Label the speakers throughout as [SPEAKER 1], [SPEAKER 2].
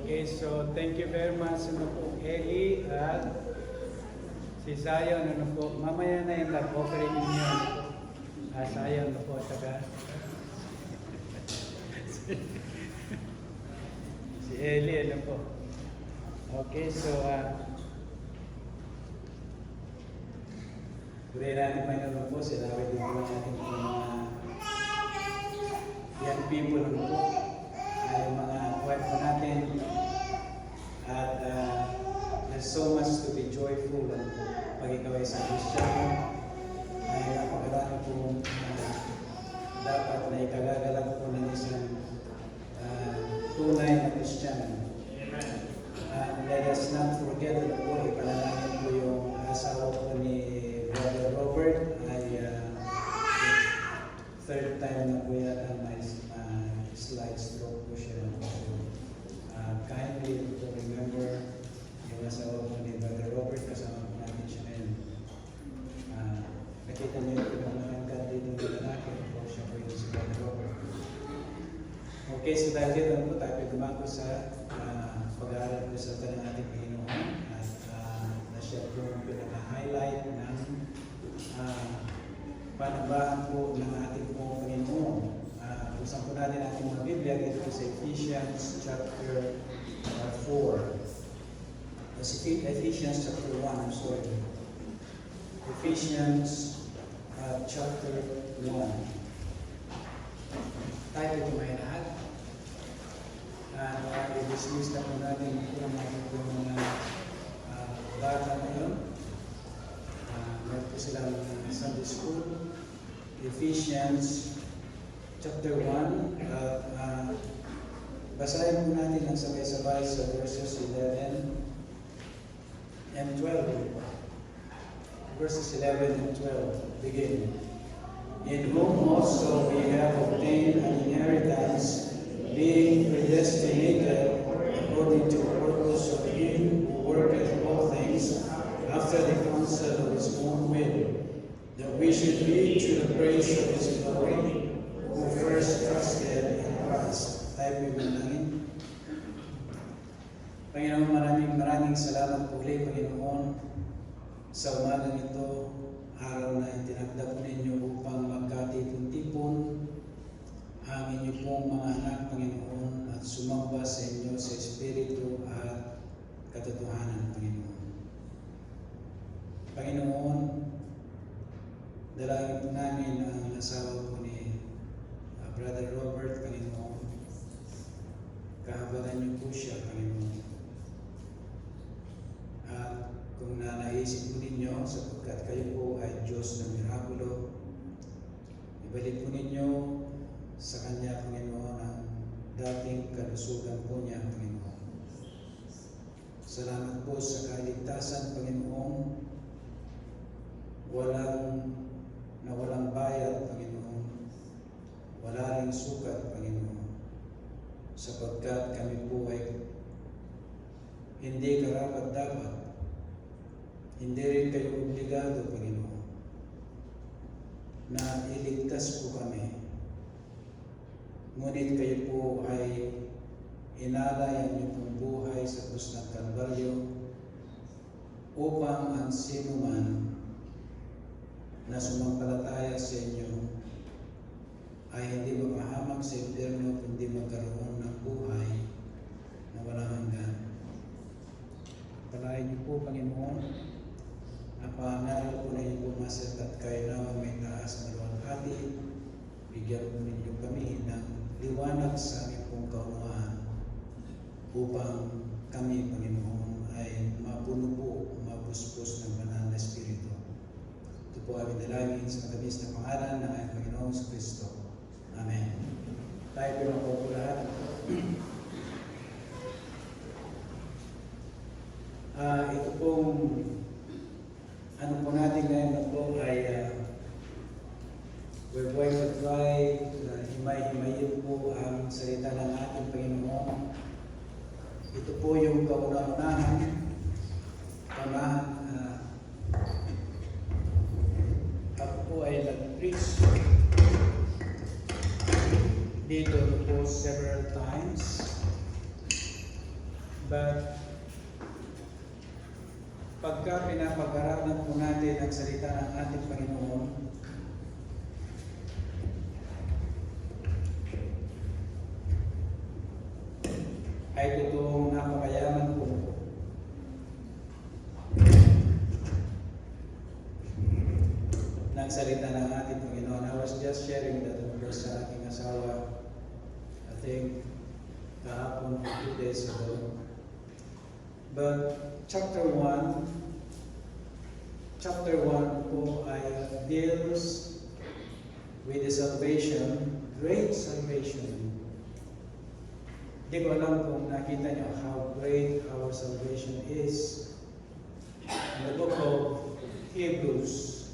[SPEAKER 1] Okay, so thank you very much po, Eli at si Zion, po. Mamaya na yung offering niyo. Zion, po, taga. Si Eli, po. Okay, so, puri natin Panginoon po, silawin din po natin po mga young people po, ay mga wife po natin, at there's so much to be joyful pag ikaw ay sa Kristiyan, ay napakarami po dapat na ikagagalak po ng isang tunay na Kristiyan. Let us not forget na po, ipanalangin po yung asawa po ni Brother Robert ay third time na po yata may slight stroke po siya. Kindly to remember yung asawa po ni Brother Robert, kasama po natin siya ngayon. Nakita niyo yung pinamahangkat dito ng lalaki po siya po yung si Brother Robert. Okay, so dahil dito po tayo dumako sa pag-aaral po sa ng ating Panginoon at na siya po yung pinaka-highlight ng panabahan po ng ating pong Panginoon. Usan po natin ating mga Biblia dito sa Ephesians chapter 4. Ephesians chapter 1, I'm sorry. Ephesians chapter 1. Tayo ito may lahat. I-dismiss na po natin kung mga bata ngayon. Meron po silang Sunday School. Ephesians chapter 1. Basahin po natin ang sabay-sabay sa verses 11 and 12. Verses 11 and 12. Begin. In whom also we have obtained an inheritance, being predestinated according to the purpose of Him who worketh all things after the counsel of His own will, that we should be to the praise of His glory, who first trusted in Christ. Tayo po manalangin. Panginoon, maraming salamat po ulit, Panginoon, sa umagang ito, araw na itinagda po ninyo upang magkatipon-tipon ang inyo pong mga anak, Panginoon, at sumamba sa inyo sa Espiritu at katotohanan, Panginoon. Panginoon, dalangin po namin ang asawa po ni Brother Robert, Panginoon. Kahabagan niyo po siya, Panginoon. At kung nanaisip po ninyo, sapagkat kayo po ay Diyos ng mirakulo, ibalik po ninyo sa Kanya, Panginoon, ang dating kalusugan po niya, Panginoon. Salamat po sa kaligtasan, Panginoon. Walang bayad, Panginoon. Wala ring sukat, Panginoon. Sapagkat kami po ay hindi karapat-dapat. Hindi rin kayo obligado, Panginoon, na iligtas po kami. Ngunit kayo po ay inalay ang inyong buhay sa krus ng Kalbaryo upang ang sino man na sumampalataya sa inyo ay hindi mapahamak sa impyerno kundi magkaroon ng buhay na walang hanggan. Palayan niyo po, Panginoon, ang pangaral po na inyong pumasat at kayo naman may taas na luwalhati. Bigyan po ninyo kami ng liwanag sa aming pong kaunawaan upang kami, Panginoon, ay mapuno po, mapuspos ng banal na Espiritu. Ito po aming dalangin sa matamis na pangalan ng aming Panginoon sa Kristo. Amen. Tayo po lang po lahat. Ito pong ano po natin ngayon po ay we're going to try na himay-himayin po ang salita ng ating Panginoon. Ito po yung kauna-unahan. Ako po ay nag-preach dito po several times. But pagka pinapag-aralan po natin ang salita ng ating Panginoon, ay totoong napakayaman po ng salita ng ating Panginoon. I was just sharing that sa aking asawa, I think, kahapon, 2 days ago. But chapter 1 po ay deals with the salvation, great salvation. Di ko alam kung nakita niyo how great our salvation is. In the book of Hebrews,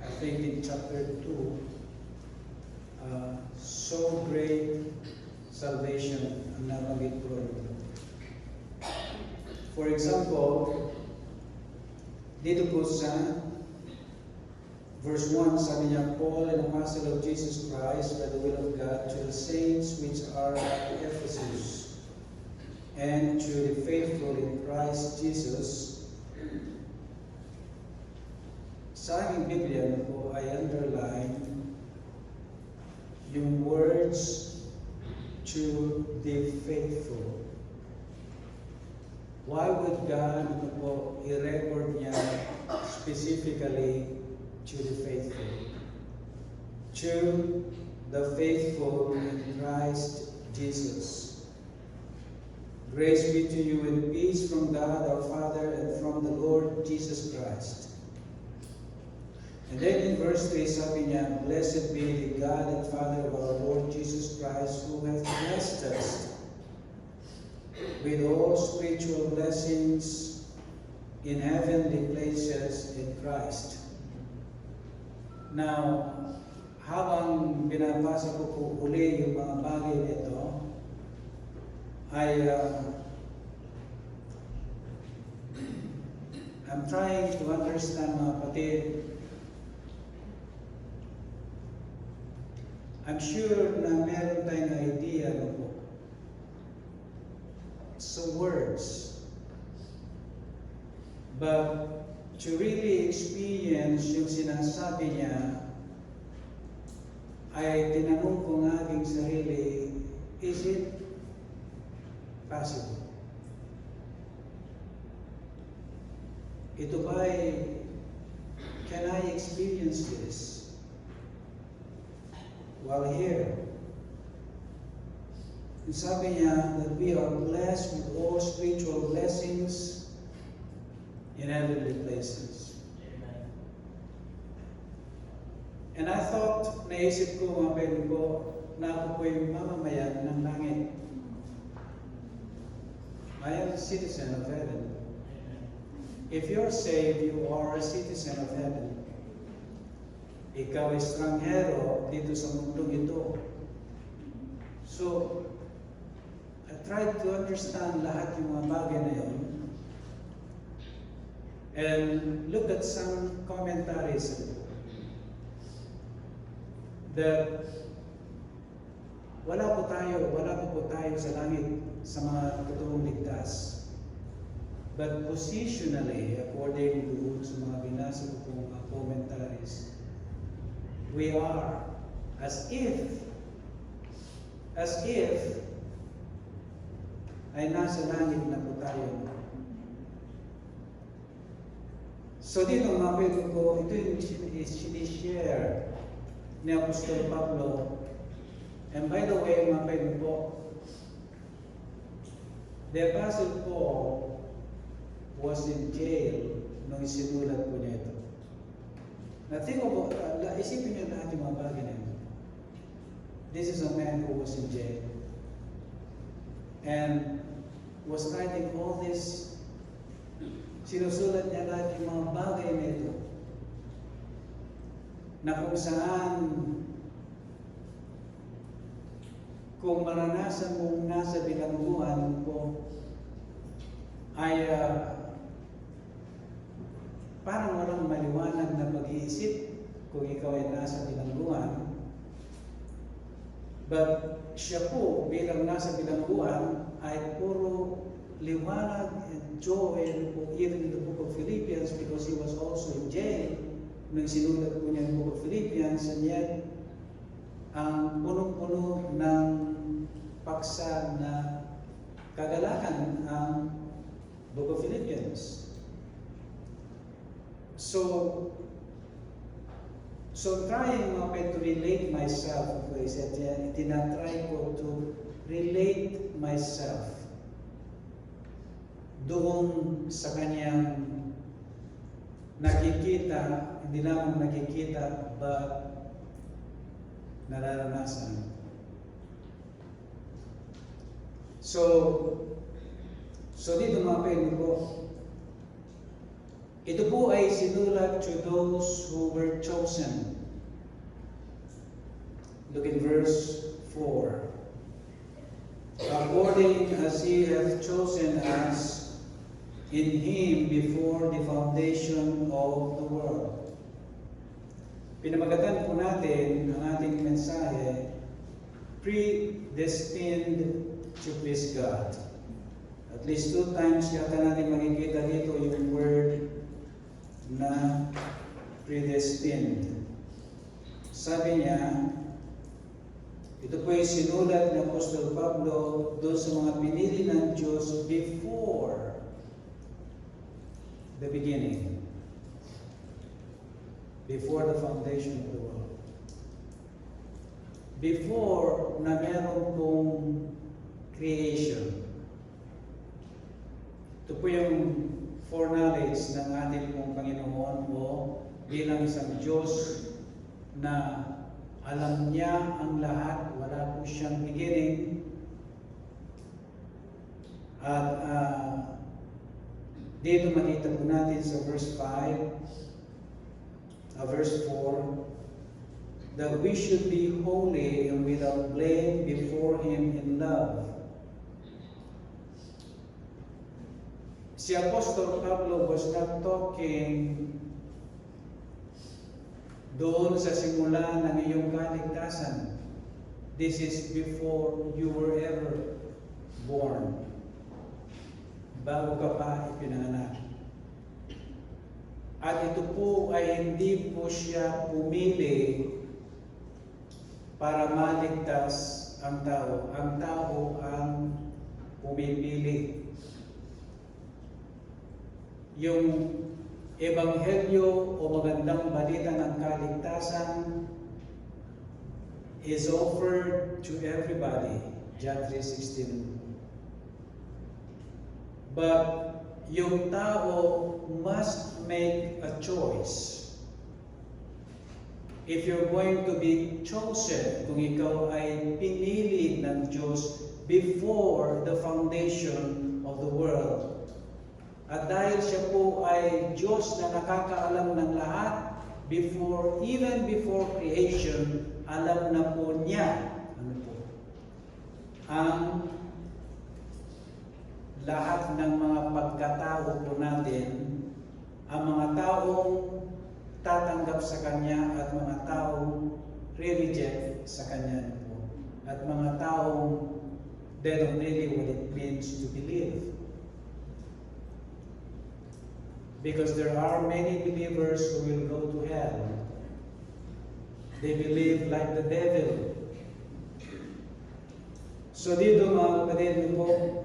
[SPEAKER 1] I think in chapter 2, so great salvation ang nabanggit ko. For example, dito po sa verse 1, sabi niya, Paul, an apostle of Jesus Christ, by the will of God, to the saints which are at Ephesus, and to the faithful in Christ Jesus. Sa aking Biblia po ay underline yung words to the faithful. Why would God po i-record niya specifically to the faithful? To the faithful in Christ Jesus. Grace be to you and peace from God our Father and from the Lord Jesus Christ. And then in verse 3, sabi niya, Blessed be the God and Father of our Lord Jesus Christ, who hath blessed us with all spiritual blessings in heavenly places in Christ. Now, habang binabasa ko po uli yung mga bagay nito, ay I'm trying to understand, mga kapatid. I'm sure na meron tayong idea na po sa words. But to really experience yung sinasabi niya, ay tinanong ko ng aking sarili, is it possible? Ito ba'y, can I experience this while here? And sabi niya that we are blessed with all spiritual blessings in heavenly places. Amen. And I thought, naisip ko mga pwede ko, na ako po yung mamamayan ng langit. I am a citizen of heaven. If you're saved, you are a citizen of heaven. Ikaw ay estranghero dito sa mundong ito. So, I tried to understand lahat yung mga bagay na yun. And look at some commentaries that wala po tayo sa langit sa mga totoong ligtas. But positionally, according to sa mga binasa ko pong mga commentaries, we are as if ay nasa langit na po tayo. So dito mga pwede ko, ito yung sinishare ni Apostol Pablo. And by the way, mga pwede po, the Apostle Paul was in jail nung isinulat po niya ito. Think about, isipin niyo lahat yung mga bagay na ito. This is a man who was in jail and was writing all this. Sinusulat niya lahat yung mga bagay na ito na kung saan kung maranasan mong nasa bilangguan po ay parang walang maliwanag na pag-iisip kung ikaw ay nasa bilangguan. But siya po bilang nasa bilangguan ay puro liwanag and joy even in the book of Philippians because he was also in jail nung sinulat po niya yung book of Philippians, and yet ang punong-puno ng paksa na kagalakan ang book of Philippians. So trying to relate myself, I said, tinatry ko to relate myself doon sa kanyang nakikita, hindi lamang nakikita, but nararanasan. So dito mga pwede ko, ito po ay sinulat to those who were chosen. Look in verse 4. According as he hath chosen us in him before the foundation of the world. Pinamagatan po natin ang ating mensahe, predestined to please God. At least 2 times yata natin makikita dito yung word na predestined. Sabi niya, ito po yung sinulat ni Apostol Pablo doon sa mga pinili ng Diyos before the beginning, before the foundation of the world. Before na meron pong creation. Ito po yung foreknowledge ng ating pong Panginoon o bilang isang Diyos na alam niya ang lahat, wala po siyang beginning. At dito makita po natin sa verse 4, that we should be holy and without blame before Him in love. Si Apostol Pablo was not talking doon sa simula ng iyong kaligtasan. This is before you were ever born. Bago ka pa ipinanganak. At ito po ay hindi po siya pumili para maligtas ang tao. Ang tao ang pumipili. Yung ebanghelyo o magandang balita ng kaligtasan is offered to everybody. John 3:16. But yung tao must make a choice. If you're going to be chosen, kung ikaw ay pinili ng Diyos before the foundation of the world, at dahil siya po ay Diyos na nakakaalam ng lahat, even before creation, alam na po niya ang lahat ng mga pagkatao po natin, ang mga taong tatanggap sa Kanya at mga taong re-reject sa Kanya po. At mga taong they don't really what it means to believe. Because there are many believers who will go to hell. They believe like the devil. So dito mga kapatid po,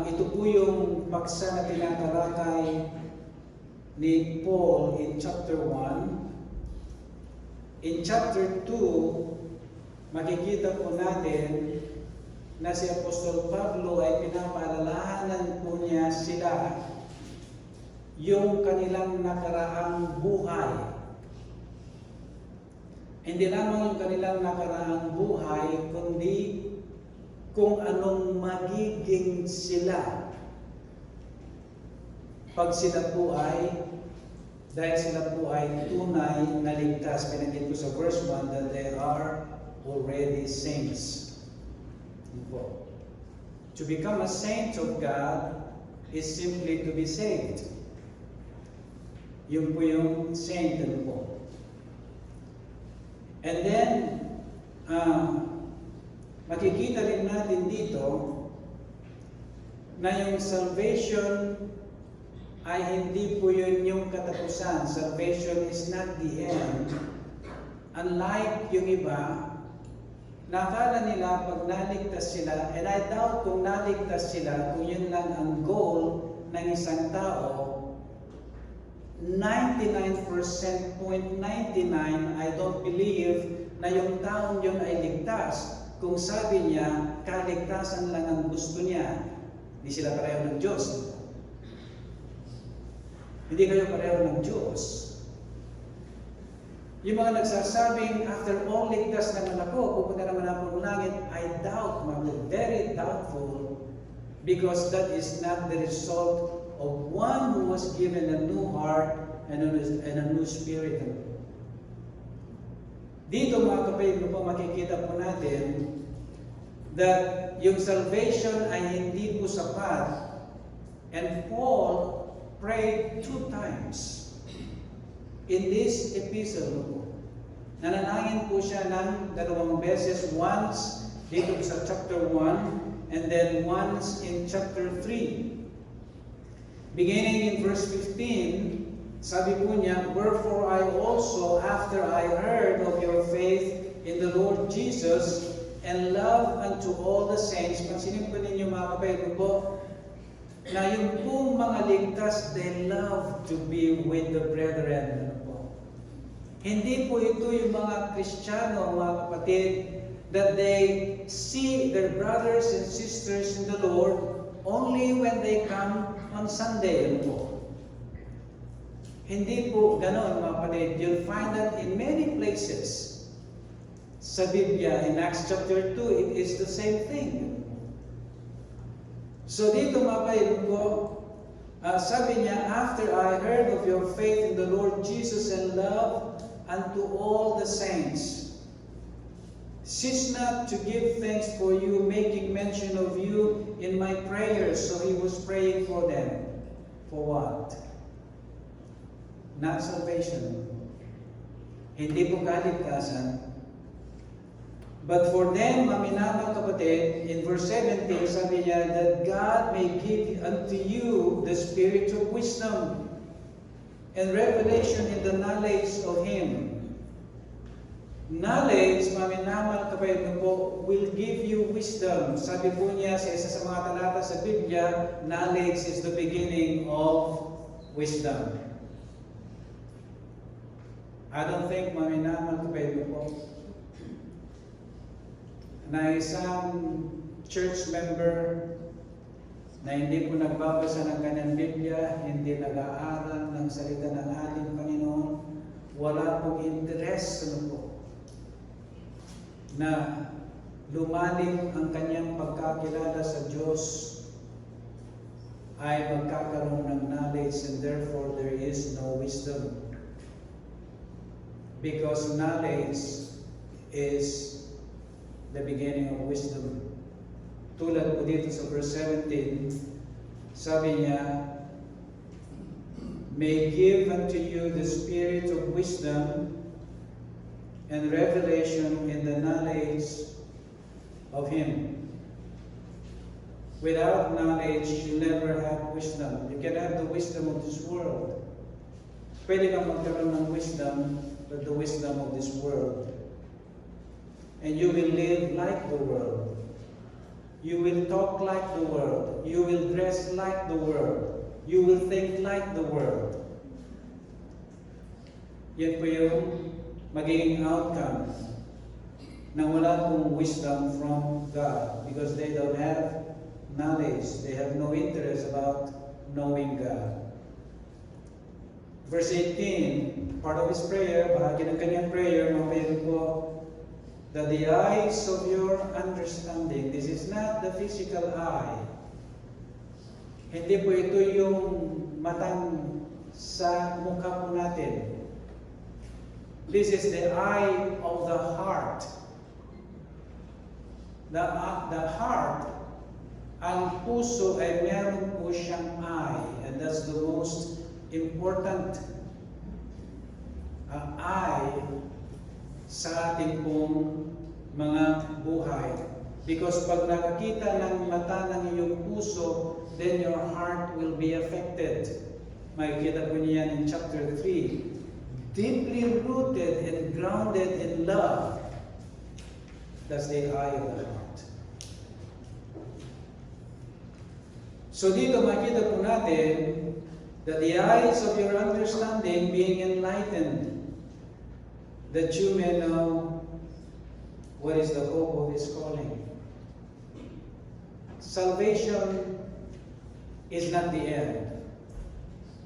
[SPEAKER 1] ito po yung paksa na tinatalakay ni Paul in chapter 1. In chapter 2, makikita po natin na si Apostol Pablo ay pinapaalalahanan po niya sila yung kanilang nakaraang buhay. Hindi lamang yung kanilang nakaraang buhay, kundi kung anong magiging sila pag sila po ay, dahil sila po ay tunay na ligtas. Pinanggit ko sa verse 1 that they are already saints. To become a saint of God is simply to be saved. Yun po yung saint po. And then, makikita rin natin dito na yung salvation ay hindi po yun yung katapusan. Salvation is not the end. Unlike yung iba, nakala nila pag naligtas sila, and I doubt kung naligtas sila, kung yun lang ang goal ng isang tao, 99.99, I don't believe na yung taong yun ay ligtas. Kung sabi niya, kaligtasan lang ang gusto niya, hindi sila pareho ng Diyos. Hindi kayo pareho ng Diyos. Yung mga nagsasabing, after all ligtas naman ako, pupunta naman ako ng langit, I doubt, very doubtful, because that is not the result of one who was given a new heart and a new spirit. Dito mga kapatid po, makikita po natin that yung salvation ay hindi po sapat, and Paul prayed 2 times in this epistle. Nananangin po siya ng 2 beses, once dito sa chapter 1 and then once in chapter 3. Beginning in verse 15, sabi po niya, "Wherefore I also, after I heard of your faith in the Lord Jesus, and love unto all the saints," pansinin po ninyo mga kapatid po, na yung pong mga ligtas, they love to be with the brethren. Hindi po ito yung mga Kristiyano, mga kapatid, that they see their brothers and sisters in the Lord only when they come on Sunday. Hindi po ganon, mga kapatid. You'll find that in many places. Sa Biblia, in Acts chapter 2, it is the same thing. So dito mga kapatid po, sabi niya, "After I heard of your faith in the Lord Jesus and love unto all the saints, cease not to give thanks for you, making mention of you in my prayers." So he was praying for them. For what? Not salvation. Hindi po kaligtasan. But for them, maminamang kapatid, in verse 17, sabi niya, "That God may give unto you the spirit of wisdom and revelation in the knowledge of Him." Knowledge, maminamang kapatid po, will give you wisdom. Sabi po niya sa isa sa mga talata sa Biblia, knowledge is the beginning of wisdom. I don't think maminamang kapatid po, na isang church member na hindi po nagbabasa ng kanyang Biblia, hindi nag-aaral ng salita ng ating Panginoon, wala pong interest na lumalim ang kanyang pagkakilala sa Diyos, ay magkakaroon ng knowledge, and therefore there is no wisdom. Because knowledge is the beginning of wisdom. Tulad po dito sa verse 17, sabi niya, "May give unto you the spirit of wisdom and revelation in the knowledge of Him." Without knowledge, you never have wisdom. You can have the wisdom of this world. Pwede kang magkaroon ng wisdom, but the wisdom of this world. And you will live like the world. You will talk like the world. You will dress like the world. You will think like the world. Yan po yung magiging outcome na wala pong wisdom from God, because they don't have knowledge. They have no interest about knowing God. Verse 18, part of his prayer, bahagi ng kanyang prayer, mga po, that the eyes of your understanding, this is not the physical eye. Hindi po ito yung matang sa mukha po natin. This is the eye of the heart. The heart, ang puso ay meron po siyang eye, and that's the most important eye sa ating pong mga buhay. Because pag nakakita ng mata ng iyong puso, then your heart will be affected. Makikita po niya in chapter 3. Deeply rooted and grounded in love. That's the eye of the heart. So dito makikita po natin that the eyes of your understanding being enlightened, that you may know what is the hope of His calling. Salvation is not the end.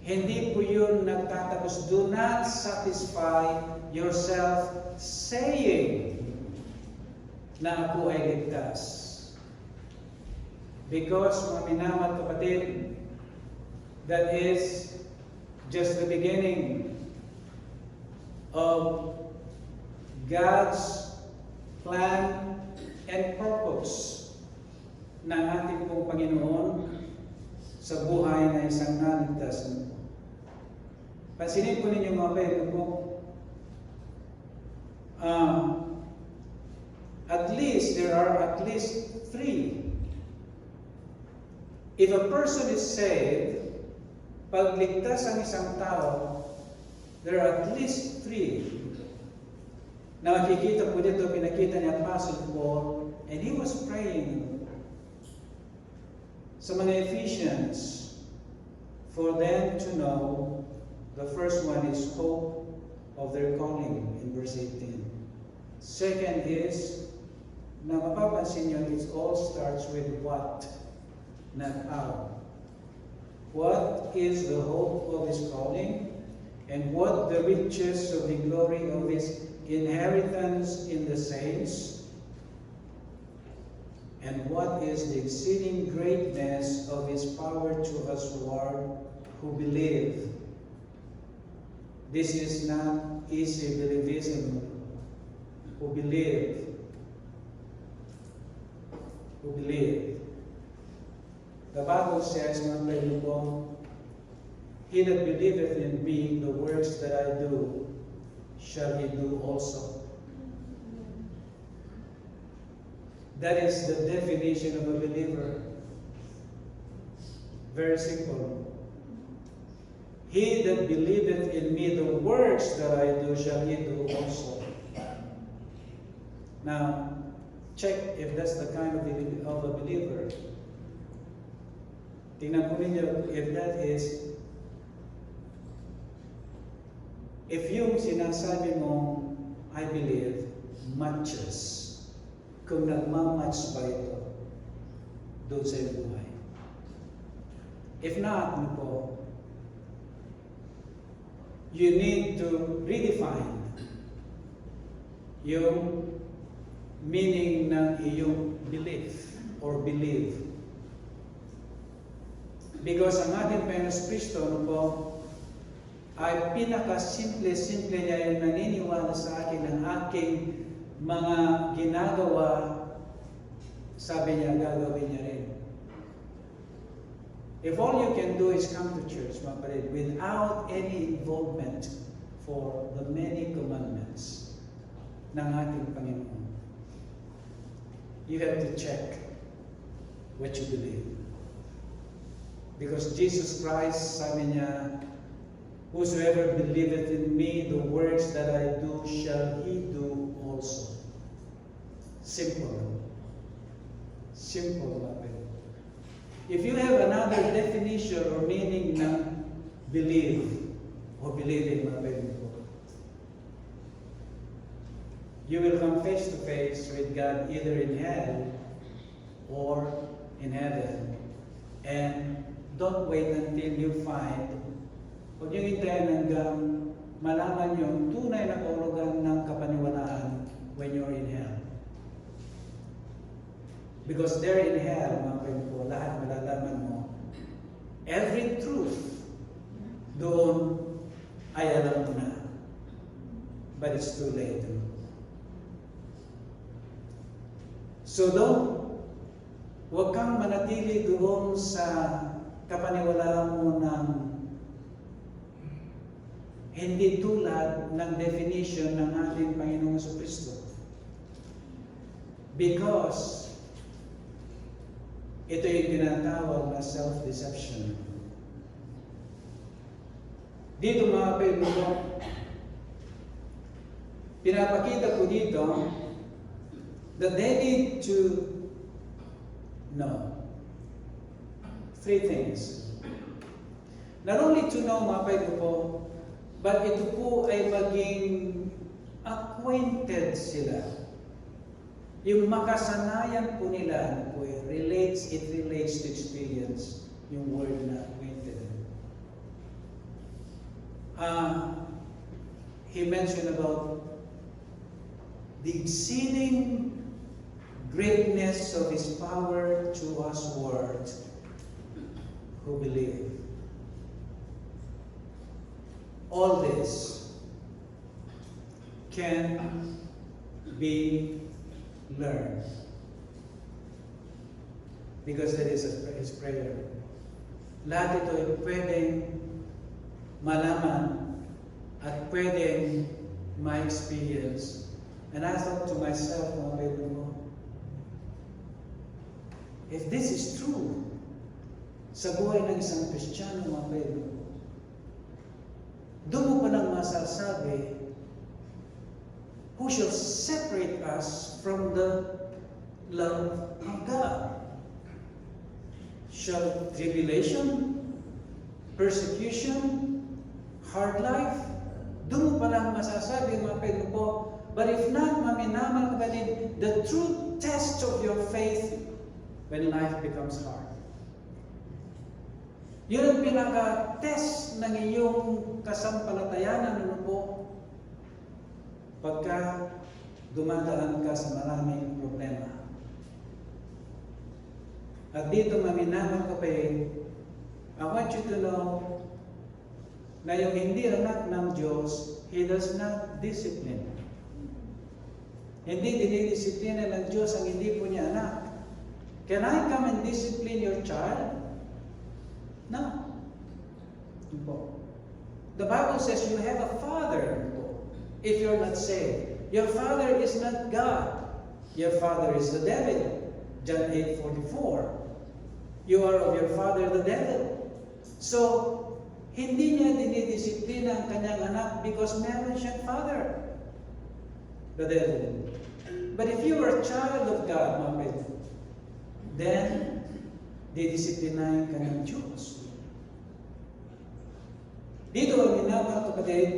[SPEAKER 1] Hindi po yun nagtatapos. Do not satisfy yourself saying na ako ay ligtas. Because, mga minamahal kapatid, that is just the beginning of God's plan and purpose ng ating pong Panginoon sa buhay na isang naligtas. Pansinin po ninyo mga kapatid po, there are at least 3. If a person is saved, pag ligtas ang isang tao, there are at least 3 na makikita po dito, pinakita ni Apostle Paul, and he was praying sa mga Ephesians for them to know. The first one is hope of their calling in verse 18. Second is, na mapapansin nyo, it all starts with what, not how. What is the hope of His calling, and what the riches of the glory of His inheritance in the saints, and what is the exceeding greatness of His power to us who believe. This is not easy believism. Who believe. Who believe. The Bible says, mga kaibigan, he that believeth in me, the works that I do, shall he do also. That is the definition of a believer. Very simple. He that believeth in me, the works that I do, shall he do also. Now, check if that's the kind of a believer. Tingnan po ninyo if that is, if yung sinasabi mo, I believe, matches, kung nagmamatch ba ito doon sa iyong buhay. If not, ano po, you need to redefine yung meaning ng iyong belief or believe. Because ang ating Panginoon Kristo, ano po, ay pinaka-simple niya yung naniniwala sa akin ng aking mga ginagawa, sabi niya, gagawin niya rin. If all you can do is come to church, mga kapatid, without any involvement for the many commandments ng ating Panginoon, you have to check what you believe. Because Jesus Christ, sabi niya, whosoever believeth in me, the works that I do, shall he do also. Simple. Simple, mga kapatid. If you have another definition or meaning ng believe or believing, mga kapatid ko, you will come face to face with God either in hell or in heaven. And don't wait until you find, huwag niyong hintayin hanggang malaman yung tunay na kahulugan ng kapaniwalaan when you're in hell. Because there in hell, mga kapatid ko, lahat malalaman mo. Every truth doon ay alam mo na. But it's too late. So huwag kang manatili doon sa kapaniwalaan mo ng hindi tulad ng definition ng ating Panginoong Jesucristo. Because Ito yung tinatawag na self-deception. Dito mga kaibigan, pinapakita ko dito that they need to know three things. Not only to know mga kaibigan po, but ito po ay maging acquainted sila. Yung makasanayan po nila, ano po, it relates to experience, yung word na acquainted. He mentioned about the exceeding greatness of His power to us world who believe. All this can be learned because that is His prayer. Lahat ito ay pwedeng malaman at pwedeng ma-experience. And I thought to myself, mga kaibigan ko, if this is true sa buhay ng isang Kristiyano, mga kaibigan ko, doon mo pa lang masasabi, who shall separate us from the love of God? Shall tribulation, persecution, hard life? Doon mo pa lang masasabi, mga kaibigan ko, but if not, maminaman kapatid, the true test of your faith when life becomes hard. Yun ang pinaka-test ng iyong kasampalatayanan, ano po, pagka dumadaan ka sa maraming problema. At dito, maminaman kapatid, I want you to know na yung hindi anak ng Diyos, He does not discipline. Hindi dinidisiplina ng Diyos ang hindi po niya anak. Can I come and discipline your child? No. The Bible says you have a father if you're not saved. Your father is not God. Your father is the devil. John 8:44. You are of your father the devil. So, hindi niya dinidisiplina ang kanyang anak because meron siyang father, the devil. But if you are a child of God, then didisiplinahin ka ng Diyos. Dito ang mga kapatid,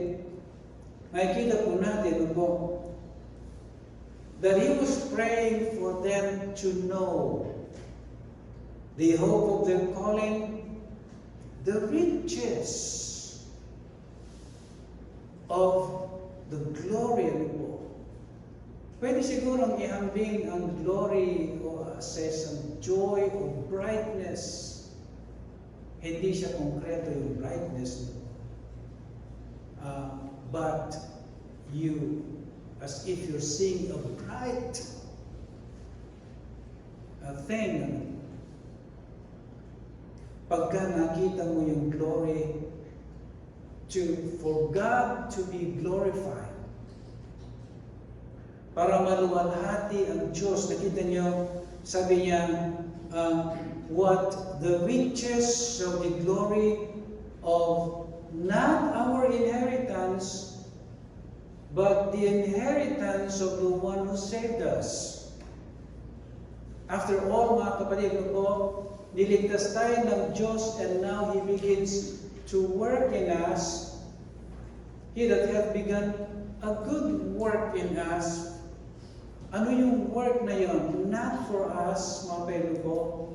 [SPEAKER 1] makikita po natin that He was praying for them to know the hope of their calling, the riches of the glory of God. Pwede sigurong ihambing ang glory o access, ang joy o brightness. Hindi siya konkreto yung brightness. But you, as if you're seeing a bright thing. Pagka nakita mo yung glory, for God to be glorified, para maluwalhati ang Diyos. Nakita niyo, sabi niya, what the riches of the glory of not our inheritance, but the inheritance of the one who saved us. After all, mga kapatid ko, niligtas tayo ng Diyos, and now He begins to work in us. He that hath begun a good work in us. Ano yung work na yon? Not for us, mga kapatid ko,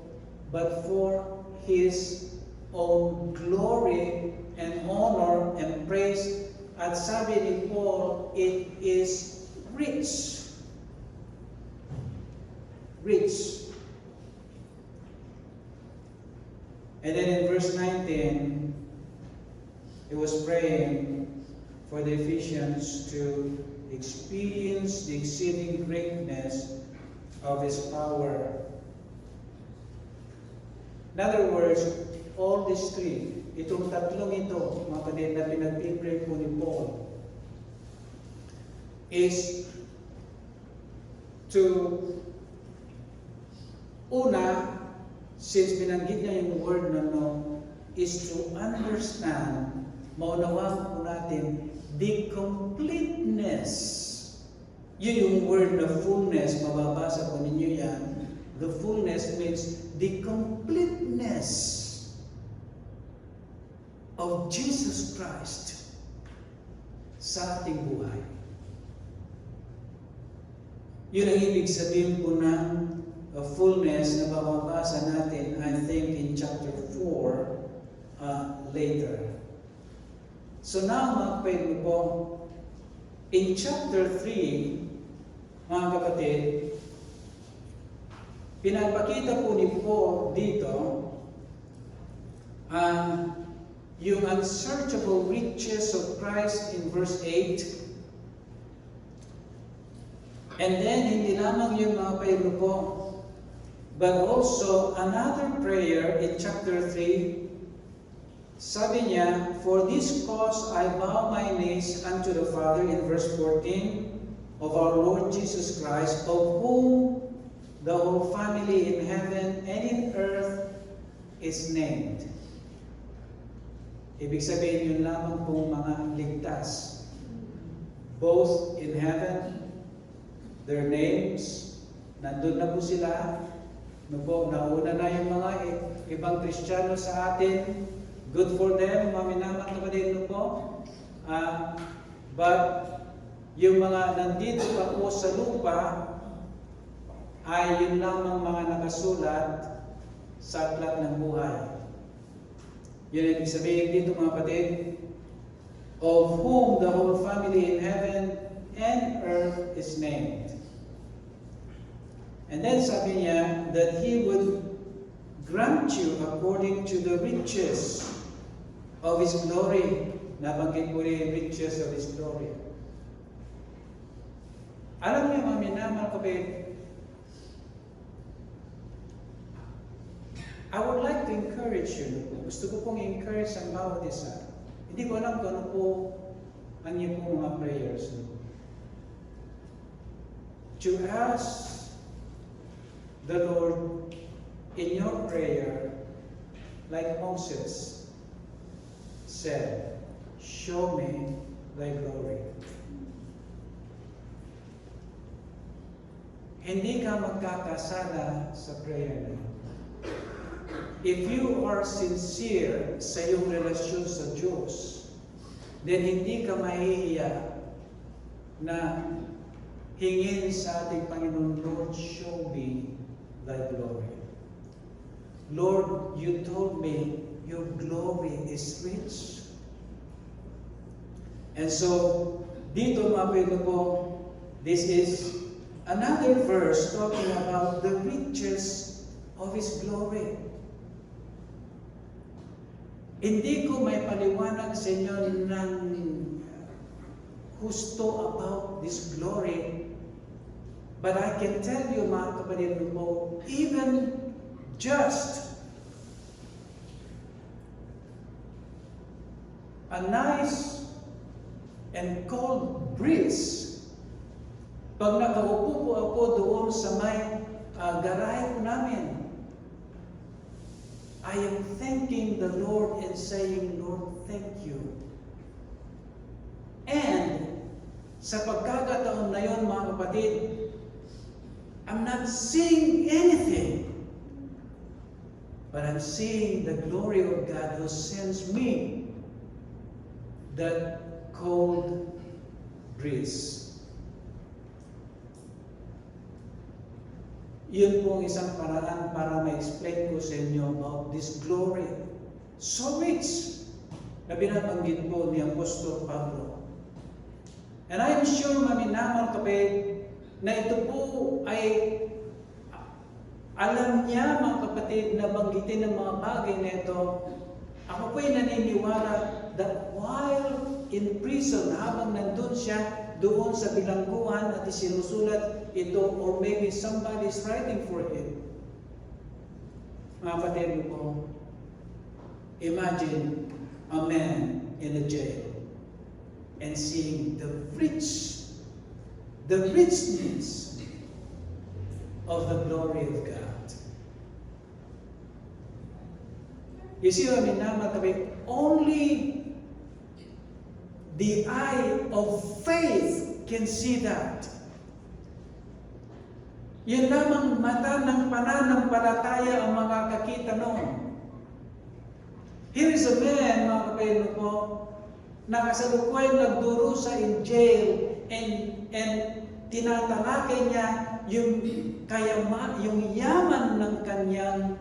[SPEAKER 1] but for His own glory and honor and praise. At sabi ni Paul, it is rich. Rich. And then in verse 19, he was praying for the Ephesians to experience the exceeding greatness of His power. In other words, all these three, itong tatlong ito, mga kapatid, na pinag-pray po ni Paul, is to, una, since binanggit niya yung word na know, is to understand, maunawaan po natin, the completeness. Yun yung word na fullness, mababasa po ninyo yan. The fullness means the completeness of Jesus Christ sa ating buhay. Yun ang ibig sabihin po ng fullness na mababasa natin, I think, in chapter 4 later. So now, mga kapatid po, in chapter 3, mga kapatid, pinapakita po ni Paul dito yung unsearchable riches of Christ in verse 8. And then, hindi lamang yung mga kapatid po, but also another prayer in chapter 3. Sabi niya, for this cause I bow my knees unto the Father, in verse 14, of our Lord Jesus Christ, of whom the whole family in heaven and in earth is named. Ibig sabihin yun lamang pong mga ligtas. Both in heaven, their names, nandun na po sila. Nauna na yung mga ibang Kristiyano sa atin. Good for them, maminamang kapatid po. But yung mga nandito pa po sa lupa, ay yun lamang mga nakasulat sa aklat ng buhay. Yun ang ibig sabihin dito mga kapatid, of whom the whole family in heaven and earth is named. And then sabi niya that He would grant you according to the riches of His glory. Nabanggit po rin riches of His glory. Alam niyo mga minamahal kapatid, I would like to encourage you. Gusto ko pong encourage ang bawat isa. Hindi ko alam kung ano po ang iyong mga prayers. To ask the Lord in your prayer, like Moses said, show me thy glory. Hindi ka magkakasala sa prayer na. If you are sincere sa iyong relasyon sa Diyos, then hindi ka mahihiya na hingin sa ating Panginoon, Lord, show me thy glory. Lord, you told me your glory is rich. And so, dito mga Panginoon po, this is another verse talking about the riches of His glory. Hindi ko may paliwanag sa inyo ng husto about this glory, but I can tell you mga kapatid mo, even just a nice and cold breeze, pag nakaupo po ako doon sa may garahe po namin, I am thanking the Lord and saying, Lord, thank you. And sa pagkakataon na yon, mga kapatid, I'm not seeing anything, but I'm seeing the glory of God who sends me that cold breeze. Yun pong isang paraan para ma-explain ko sa inyo about this glory. So rich na binabanggit po ni Apostol Pablo. And I am sure, maminamang kapatid, na ito po ay alam niya, mga kapatid, na banggitin ng mga bagay na ito. Ako po'y naniniwala that while in prison, habang nandun siya doon sa bilangguan at isinusulat ito, or maybe somebody is writing for him. Mga kapatid ko, imagine a man in a jail and seeing the richness of the glory of God. You see what I mean? Only the eye of faith can see that. Yan lamang mata ng pananampalataya ang makakakita noon. Here is a man, mga kapatid ko, na kasalukuyang nagdurusa in jail and tinatalakay niya yung yaman ng kanyang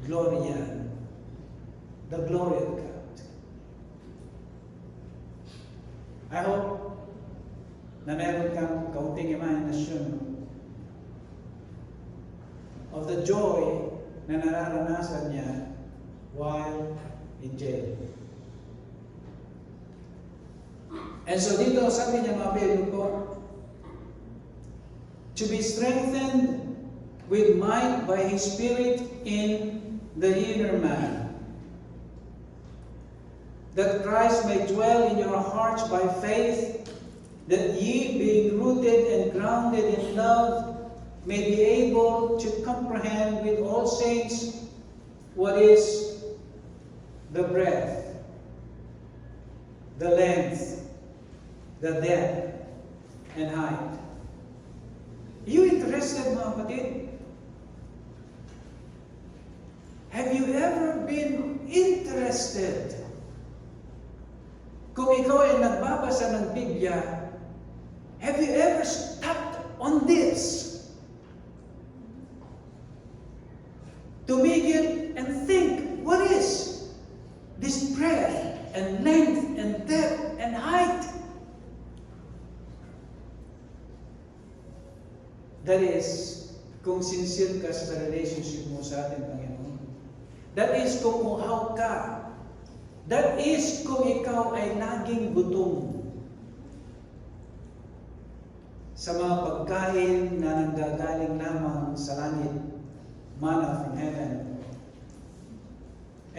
[SPEAKER 1] gloria. The glory of God. I hope na meron kang kaunting imahinasyon of the joy na nararanasan niya while in jail. And so dito, sabi niya mga Pilipino ko, to be strengthened with might by His Spirit in the inner man, that Christ may dwell in your hearts by faith, that ye, being rooted and grounded in love, may be able to comprehend with all saints what is the breadth, the length, the depth, and height. Are you interested, mga kapatid? Have you ever been interested? Kung ikaw ay nagbabasa ng Biblia, have you ever stopped on this? Tumigil and think, what is this breadth and length and depth and height? That is, kung sincere ka sa relationship mo sa ating Panginoon. That is, kung uhaw ka. That is, kung ikaw ay laging gutom sa mga pagkain na nanggagaling lamang sa langit, manna from heaven.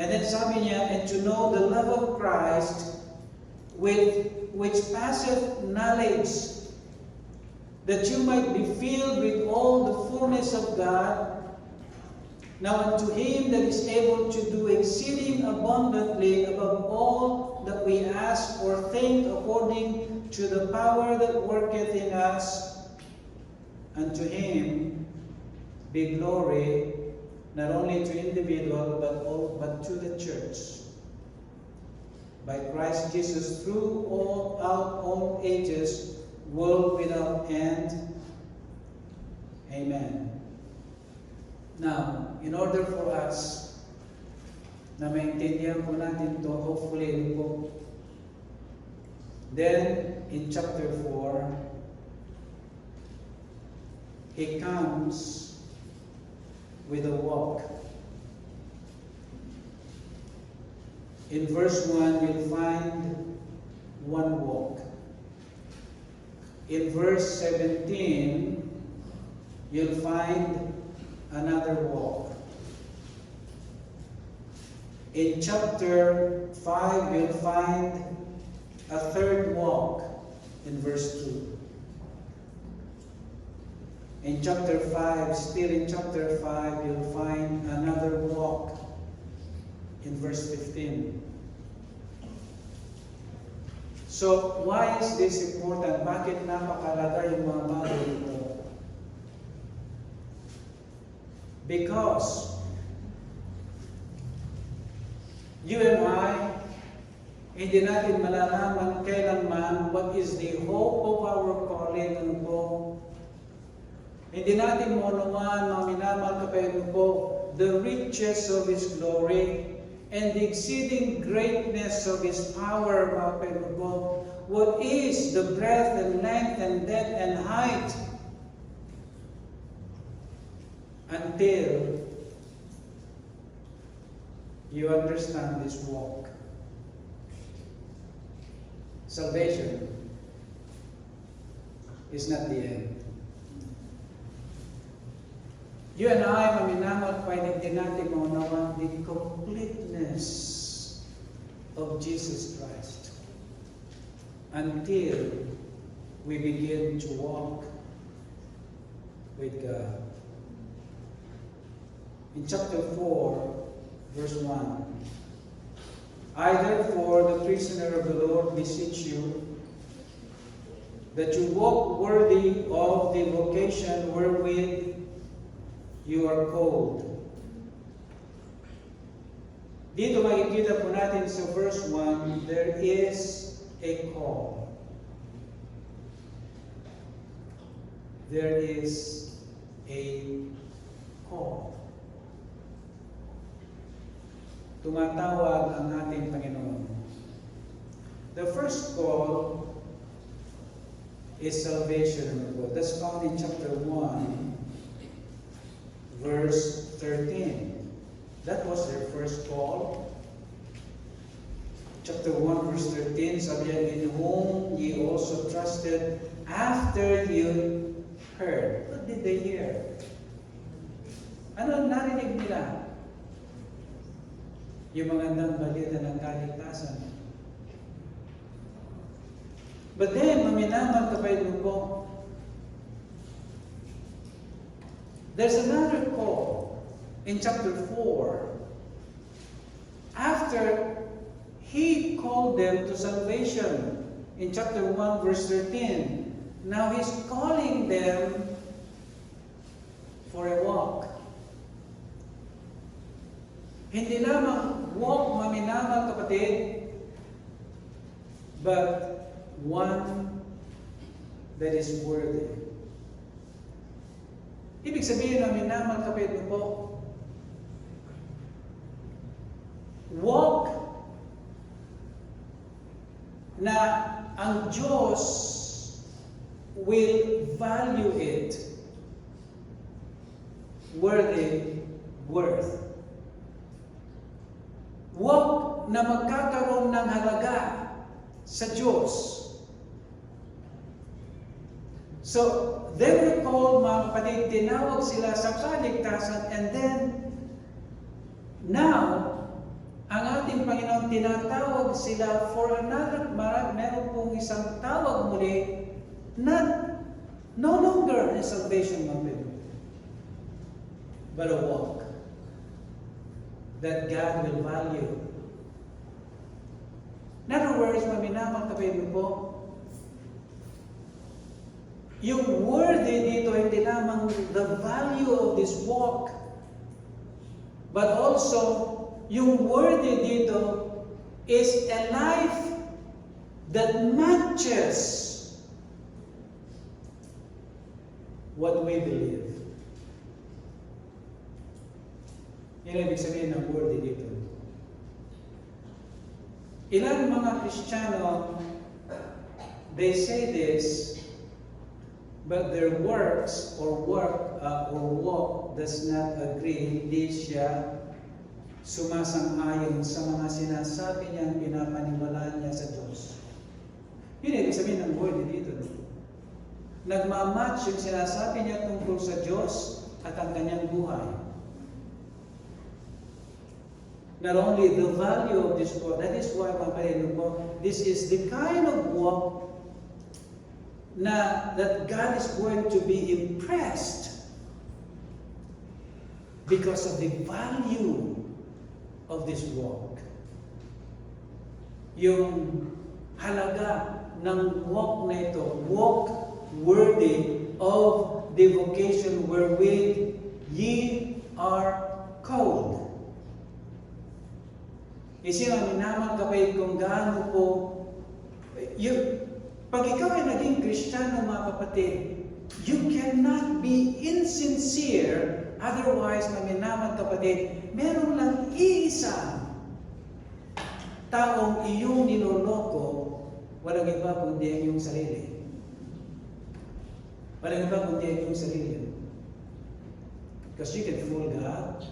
[SPEAKER 1] And then sabi niya, and to know the love of Christ, which passeth knowledge, that you might be filled with all the fullness of God. Now unto Him that is able to do exceeding abundantly above all that we ask or think, according to the power that worketh in us, unto Him be glory, not only to individual, but to the church, by Christ Jesus, throughout all ages, world without end. Amen. Now, in order for us na maintindihan po natin to, hopefully, po, then in chapter 4, he comes with a walk. In verse 1, you'll find one walk. In verse 17, you'll find another walk. In chapter 5, you'll find a third walk in verse 2. In chapter 5, still in chapter 5, you'll find another walk in verse 15. So, why is this important? Bakit napakalaga yung mga bagay ito? Because you and I, hindi natin malalaman kailanman what is the hope of our calling. Ano po? Hindi natin mo naman, mga minamahal kapatid po, the riches of His glory and the exceeding greatness of His power, mga kapatid po. What is the breadth and length and depth and height? Until you understand this walk. Salvation is not the end. You and I, maminamang pwede natin maunawan the completeness of Jesus Christ until we begin to walk with God. In chapter 4, verse 1. I therefore, the prisoner of the Lord, beseech you, that you walk worthy of the vocation wherewith you are called. Dito makikita po natin sa verse 1, there is a call. There is a call. Tumatawag ang ating Panginoon. The first call is salvation. That's found in chapter 1, verse 13. That was their first call. Chapter 1, verse 13, sabi niya, in whom ye also trusted after you heard. What did they hear? Ano ang narinig nila? Yung magandang balita ng kaligtasan. But then, maminaman kapay po, there's another call in chapter 4. After he called them to salvation in chapter 1, verse 13, now he's calling them for a walk. Hindi lamang walk, maminamang kapatid, but one that is worthy. Ibig sabihin ng minamang kapatid mo po, walk na ang Diyos will value it worthy worth. Walk na magkakaroon ng halaga sa Diyos. So, they were called, mga kapatid, tinawag sila sa kaligtasan, and then, now, ang ating Panginoon tinatawag sila for another, meron pong isang tawag muli, no longer a salvation, mga kapatid, but a walk that God will value. In other words, maminamang kapatid po, yung worthy dito hindi lamang the value of this walk, but also yung worthy dito is a life that matches what we believe. Yan ang ibig sabihin ng worthy dito. Ilang mga Kristiyano, they say this, but their works or walk does not agree. Hindi siya sumasang-ayon sa mga sinasabi niya, pinapaniwalaan niya sa Diyos. Yun ibig sabihin ng word dito. Nagmamatch yung sinasabi niya tungkol sa Diyos at ang kanyang buhay. Not only the value of this walk, that is why, mga kapatid po, this is the kind of walk that God is going to be impressed because of the value of this walk. Yung halaga ng walk na ito, walk worthy of the vocation wherewith ye are called. Isipin naman kapatid kung gaano po, pag ikaw ay naging Kristiyano, mga kapatid, you cannot be insincere, otherwise, maminaman kapatid, meron lang iisang taong iyong niloloko, walang iba kundi ang iyong sarili. Walang iba kundi ang iyong sarili. Because you can fool God.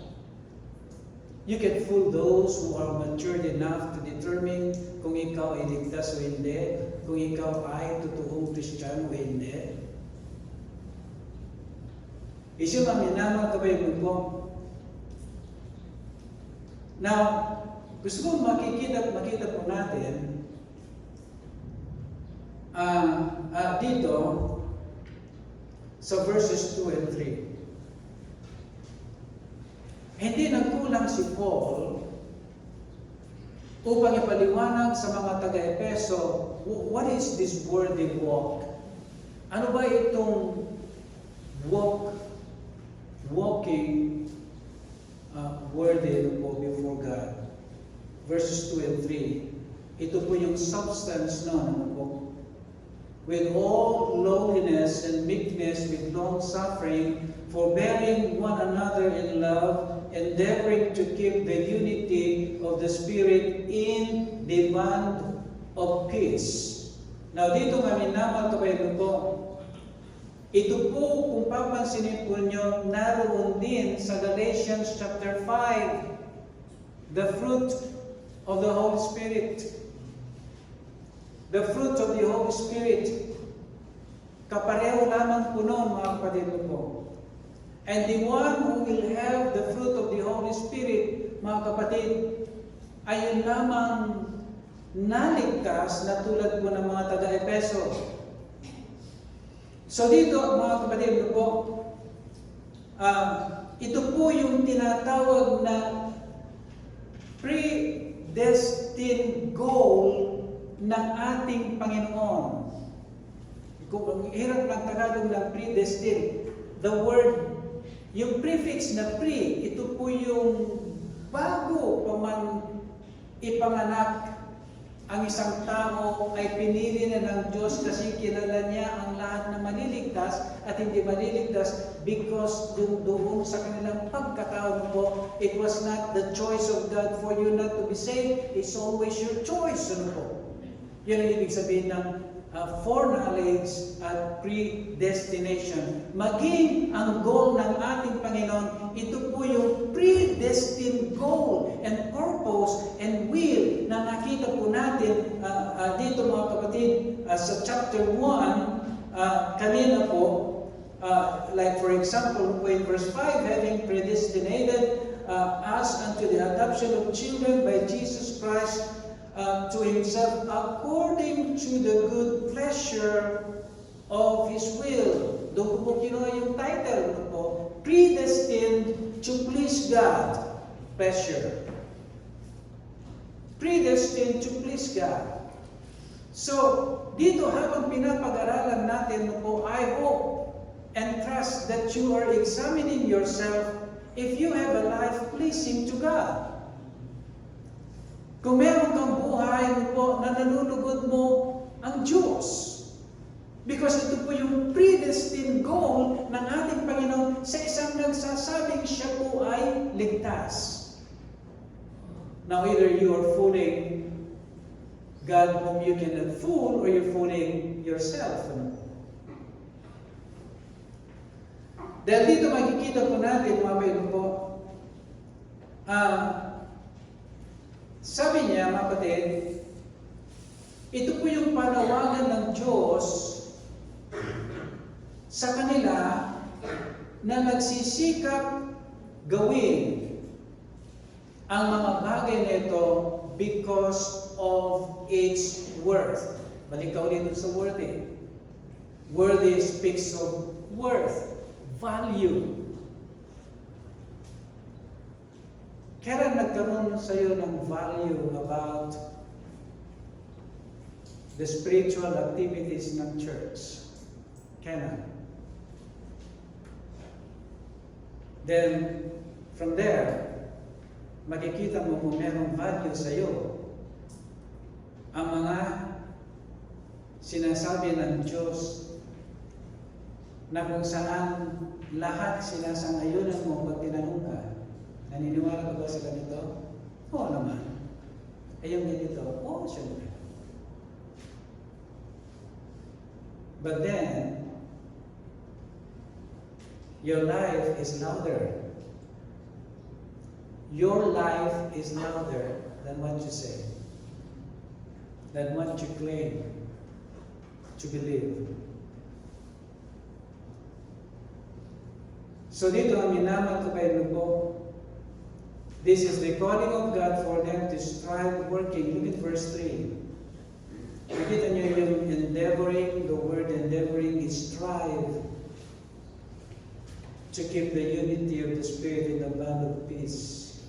[SPEAKER 1] You can fool those who are matured enough to determine kung ikaw ay ligtas o hindi, kung ikaw ay totoong Kristiyano o hindi. Isyo kami naman kapatid po. Now, gusto ko makita po natin dito sa verses 2 and 3. Hindi nagkulang si Paul upang ipaliwanag sa mga taga-Epeso, what is this worthy walk? Ano ba itong walking worthy po before God? Verses 2 and 3. Ito po yung substance nun. With all lowliness and meekness, with long suffering, forbearing one another in love, endeavoring to keep the unity of the Spirit in the bond of peace. Now, dito kami naman kabayan po, ito po, kung papansinin po nyo, naroon din sa Galatians chapter 5, the fruit of the Holy Spirit. The fruit of the Holy Spirit. Kapareho lamang po noon, mga kapatid po. And the one who will have the fruit of the Holy Spirit, mga kapatid, ay yun lamang naligtas na tulad po ng mga taga-Epeso. So dito, mga kapatid po, ito po yung tinatawag na predestined goal ng ating Panginoon. Kung hirap lang Tagalog ng predestined, the word, yung prefix na pre, ito po yung bago pa man ipanganak ang isang tao ay pinili na ng Diyos kasi kilala niya ang lahat na maliligtas at hindi maliligtas because doon sa kanilang pagkataon po, it was not the choice of God for you not to be saved, it's always your choice. Ano po? Yan ang ibig sabihin ng foreknowledge at predestination. Maging ang goal ng ating Panginoon, ito po yung predestined goal and purpose and will na nakita po natin dito mga kapatid sa chapter 1 kanina po, like for example in verse 5, having predestinated us unto the adoption of children by Jesus Christ to Himself according to the good pleasure of His will. Doon po kinuha yung title po, predestined to please God. Pleasure. Predestined to please God. So, dito habang pinapag-aralan natin po, I hope and trust that you are examining yourself if you have a life pleasing to God. Kung meron kang buhay po na nalulugod mo ang Diyos. Because ito po yung predestined goal ng ating Panginoon sa isang nagsasabing siya po ay ligtas. Now either you are fooling God whom you cannot fool or you're fooling yourself. Dahil dito makikita po natin mga Panginoon po, sabi niya, mga kapatid, ito po yung panawagan ng Diyos sa kanila na nagsisikap gawin ang mga bagay na ito because of its worth. Balik ka ulit sa worthy. Worthy speaks of worth, value. Kailan nagkaroon sa iyo ng value about the spiritual activities ng church? Kailan? Then, from there, makikita mo kung merong value sa iyo ang mga sinasabi ng Diyos na kung saan lahat sinasang-ayunan mo pag tinanong ka. Naniniwala ka ba sa ganito? Oo naman. Ay yung ganito? Oo, siyempre. But then, your life is louder. Your life is louder than what you say, than what you claim to believe. So dito ang minamat ko kayo po, this is the calling of God for them to strive working. Look at verse 3. Nakita niyo yung endeavoring, the word endeavoring is strive. to keep the unity of the Spirit in the bond of peace.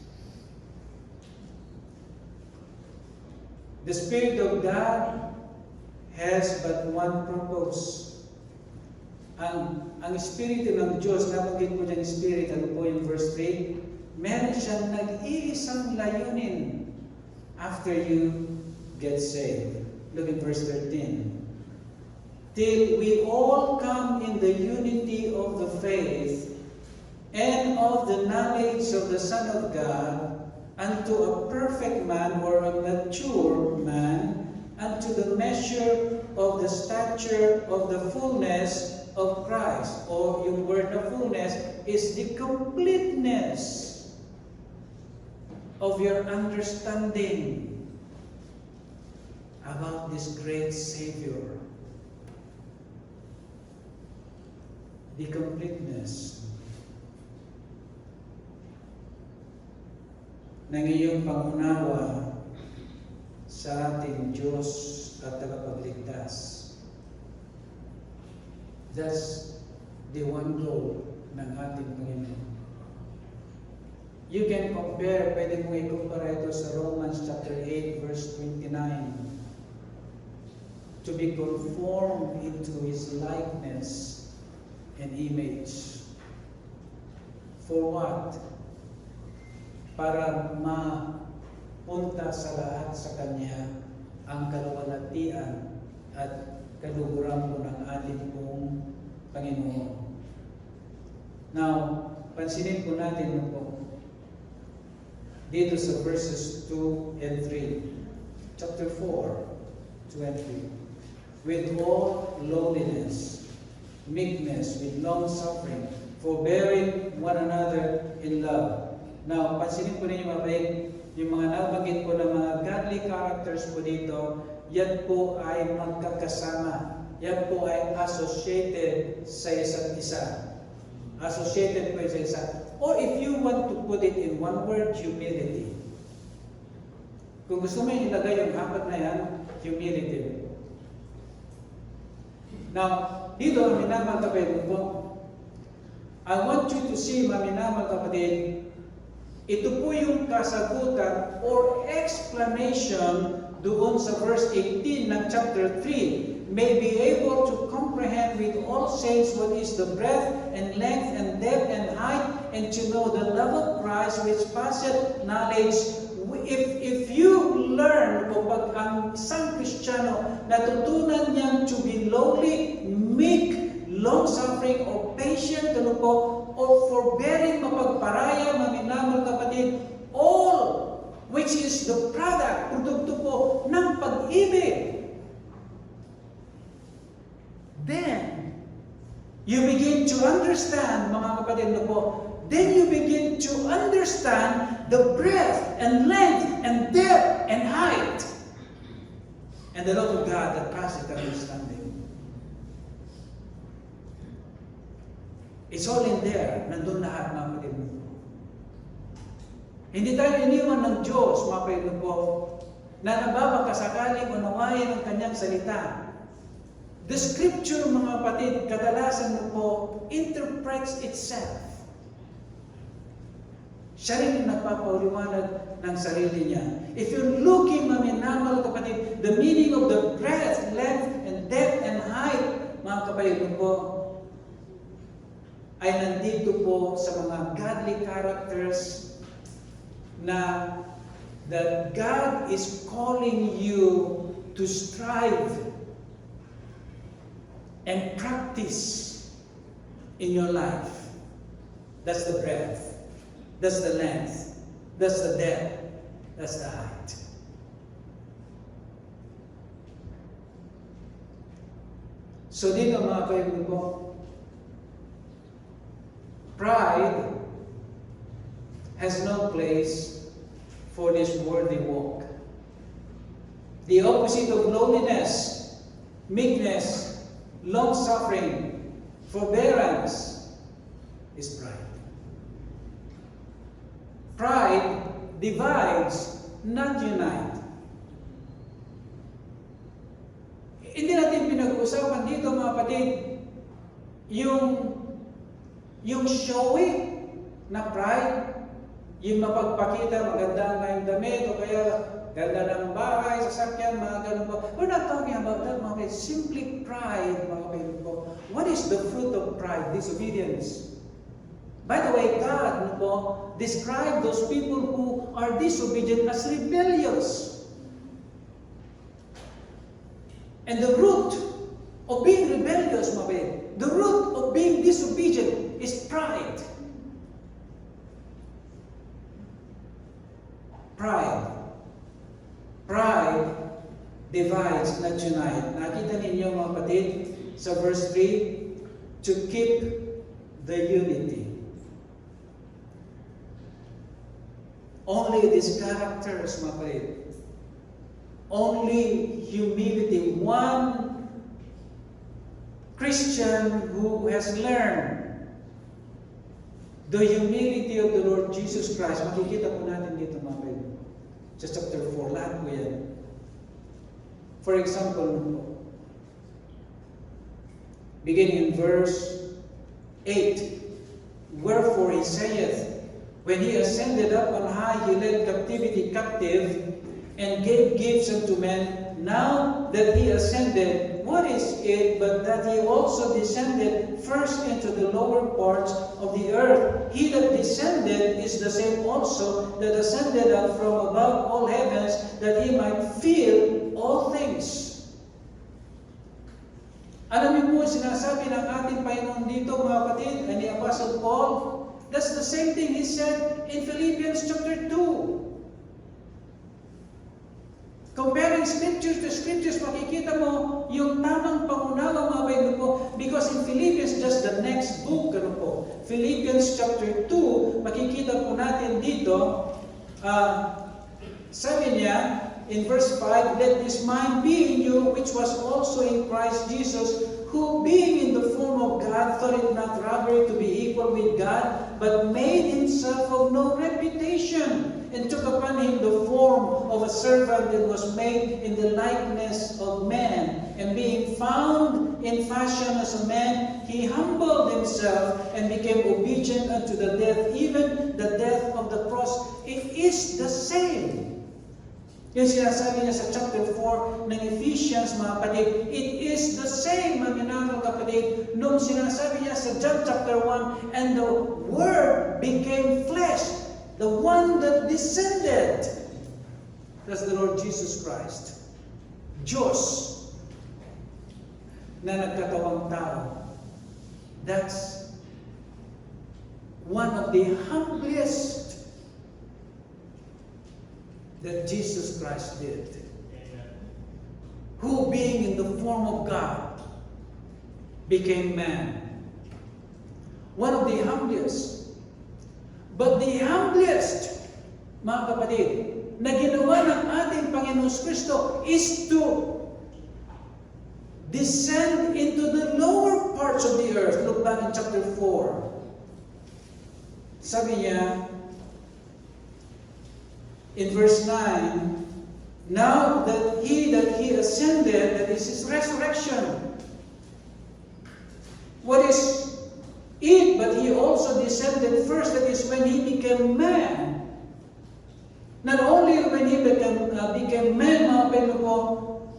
[SPEAKER 1] The Spirit of God has but one purpose. Ang Espiritu ng Diyos, nabanggit po dyan Spirit, ano po yung verse 3? Meron siyang nag-iisang layunin after you get saved. Look at verse 13. Till we all come in the unity of the faith and of the knowledge of the Son of God, unto a perfect man or a mature man, unto the measure of the stature of the fullness of Christ. Or yung word na fullness is the completeness of your understanding about this great Savior. The completeness ng iyong pangunawa sa ating Diyos at tagapagligtas. That's the one goal ng ating Panginoon. You can compare, pwede mong ikumpara ito sa Romans chapter 8 verse 29. To be conformed into His likeness and image. For what? Para mapunta sa lahat sa Kanya ang kaluwalhatian at kaluguran po ng ating pong Panginoon. Now, pansinin po natin po dito sa verses 2 and 3. Chapter 4, 2 and 3. With all lowliness, meekness, with long-suffering, forbearing one another in love. Now, pansinin po ninyo yung mga nabanggit po ng mga godly characters po dito, yan po ay magkakasama. Yan po ay associated sa isa't isa. Associated po sa isa. Or if you want to put it in one word, humility. Kung gusto mo ilagay yung apat na yan, humility. Now, dito, minamahal kapatid po, I want you to see, minamahal kapatid, ito po yung kasagutan or explanation doon sa verse 18 ng chapter 3. May be able to comprehend with all saints what is the breadth and length and depth and height, and to know the love of Christ which passeth knowledge. If you learn, kapag ang isang Kristiyano natutunan niyang to be lowly, meek, long-suffering, or patient, ano po, or forbearing, mapagparaya, maminamang kapatid, all which is the product, produkto po ng pag-ibig. Then, you begin to understand, mga kapatid na po, then you begin to understand the breadth and length and depth and height and the love of God that passes understanding. It's all in there. Nandun lahat, mga kapatid na po. Hindi tayo iniwan ng Diyos, mga kapatid na po, na nababakasakaling unawain ang Kanyang salita. The Scripture, mga kapatid, kadalasan po, interprets itself. Siya rin yung nagpapaliwanag ng sarili niya. If you're looking, maminamal kapatid, the meaning of the breadth, length, and depth, and height, mga kapatid po, ay nandito po sa mga godly characters na that God is calling you to strive and practice in your life. That's the breadth. That's the length. That's the depth. That's the height. So dito, mga kaibigan ko, pride has no place for this worldly walk. The opposite of lowliness, meekness, long-suffering, forbearance is pride. Pride divides, not unites. Hindi natin pinag-uusapan dito, mga kapatid, Yung showy na pride, yung mapagpakita, maganda nga yung damit, o kaya ganda ng bahay, sasakyan, mga ganun po. We're not talking about that, mga kapatid. Simply pride, mga kapatid po. What is the fruit of pride? Disobedience. By the way, God po, described those people who are disobedient as rebellious. And the root of being rebellious, mga kapatid, the root of being disobedient is pride. Pride. Pride divides, not unite. Nakita ninyo, mga kapatid, sa verse 3, to keep the unity. Only these characters, mga kapatid. Only humility. One Christian who has learned the humility of the Lord Jesus Christ. Makikita po natin dito, mga kapatid. Sa chapter 4, lahat po yan. For example, beginning in verse 8, wherefore he saith, when he ascended up on high, he led captivity captive, and gave gifts unto men. Now that he ascended, what is it but that he also descended first into the lower parts of the earth? He that descended is the same also that ascended up from above all heavens, that he might fill all things. Alam niyo po, sinasabi ng ating Panginoon dito, mga kapatid, ni Apostle Paul, that's the same thing he said in Philippians chapter 2. Comparing scriptures to scriptures, makikita mo yung tamang pangunawa, mga Bible po, because in Philippians, just the next book, ano po, Philippians chapter 2, makikita po natin dito, sabi niya, in verse 5, let this mind be in you, which was also in Christ Jesus, who being in the form of God, thought it not robbery to be equal with God, but made himself of no reputation, and took upon him the form of a servant, and was made in the likeness of man. And being found in fashion as a man, he humbled himself, and became obedient unto the death, even the death of the cross. It is the same. Yung sinasabi niya sa chapter 4 ng Ephesians, mga kapatid, it is the same, mga minamahal kapatid, nung sinasabi niya sa John chapter 1, and the Word became flesh, the one that descended. That's the Lord Jesus Christ. Diyos na nagkatawang tao. That's one of the humblest that Jesus Christ did. Amen. Who being in the form of God became man. One of the humblest. But the humblest, mga kapatid, na ginawa ng ating Panginoon Kristo is to descend into the lower parts of the earth. Look back in chapter 4. Sabi niya, in verse 9, now that he ascended, that is his resurrection. What is it? But he also descended first, that is when he became man. Not only when he became man, mga Panginoon,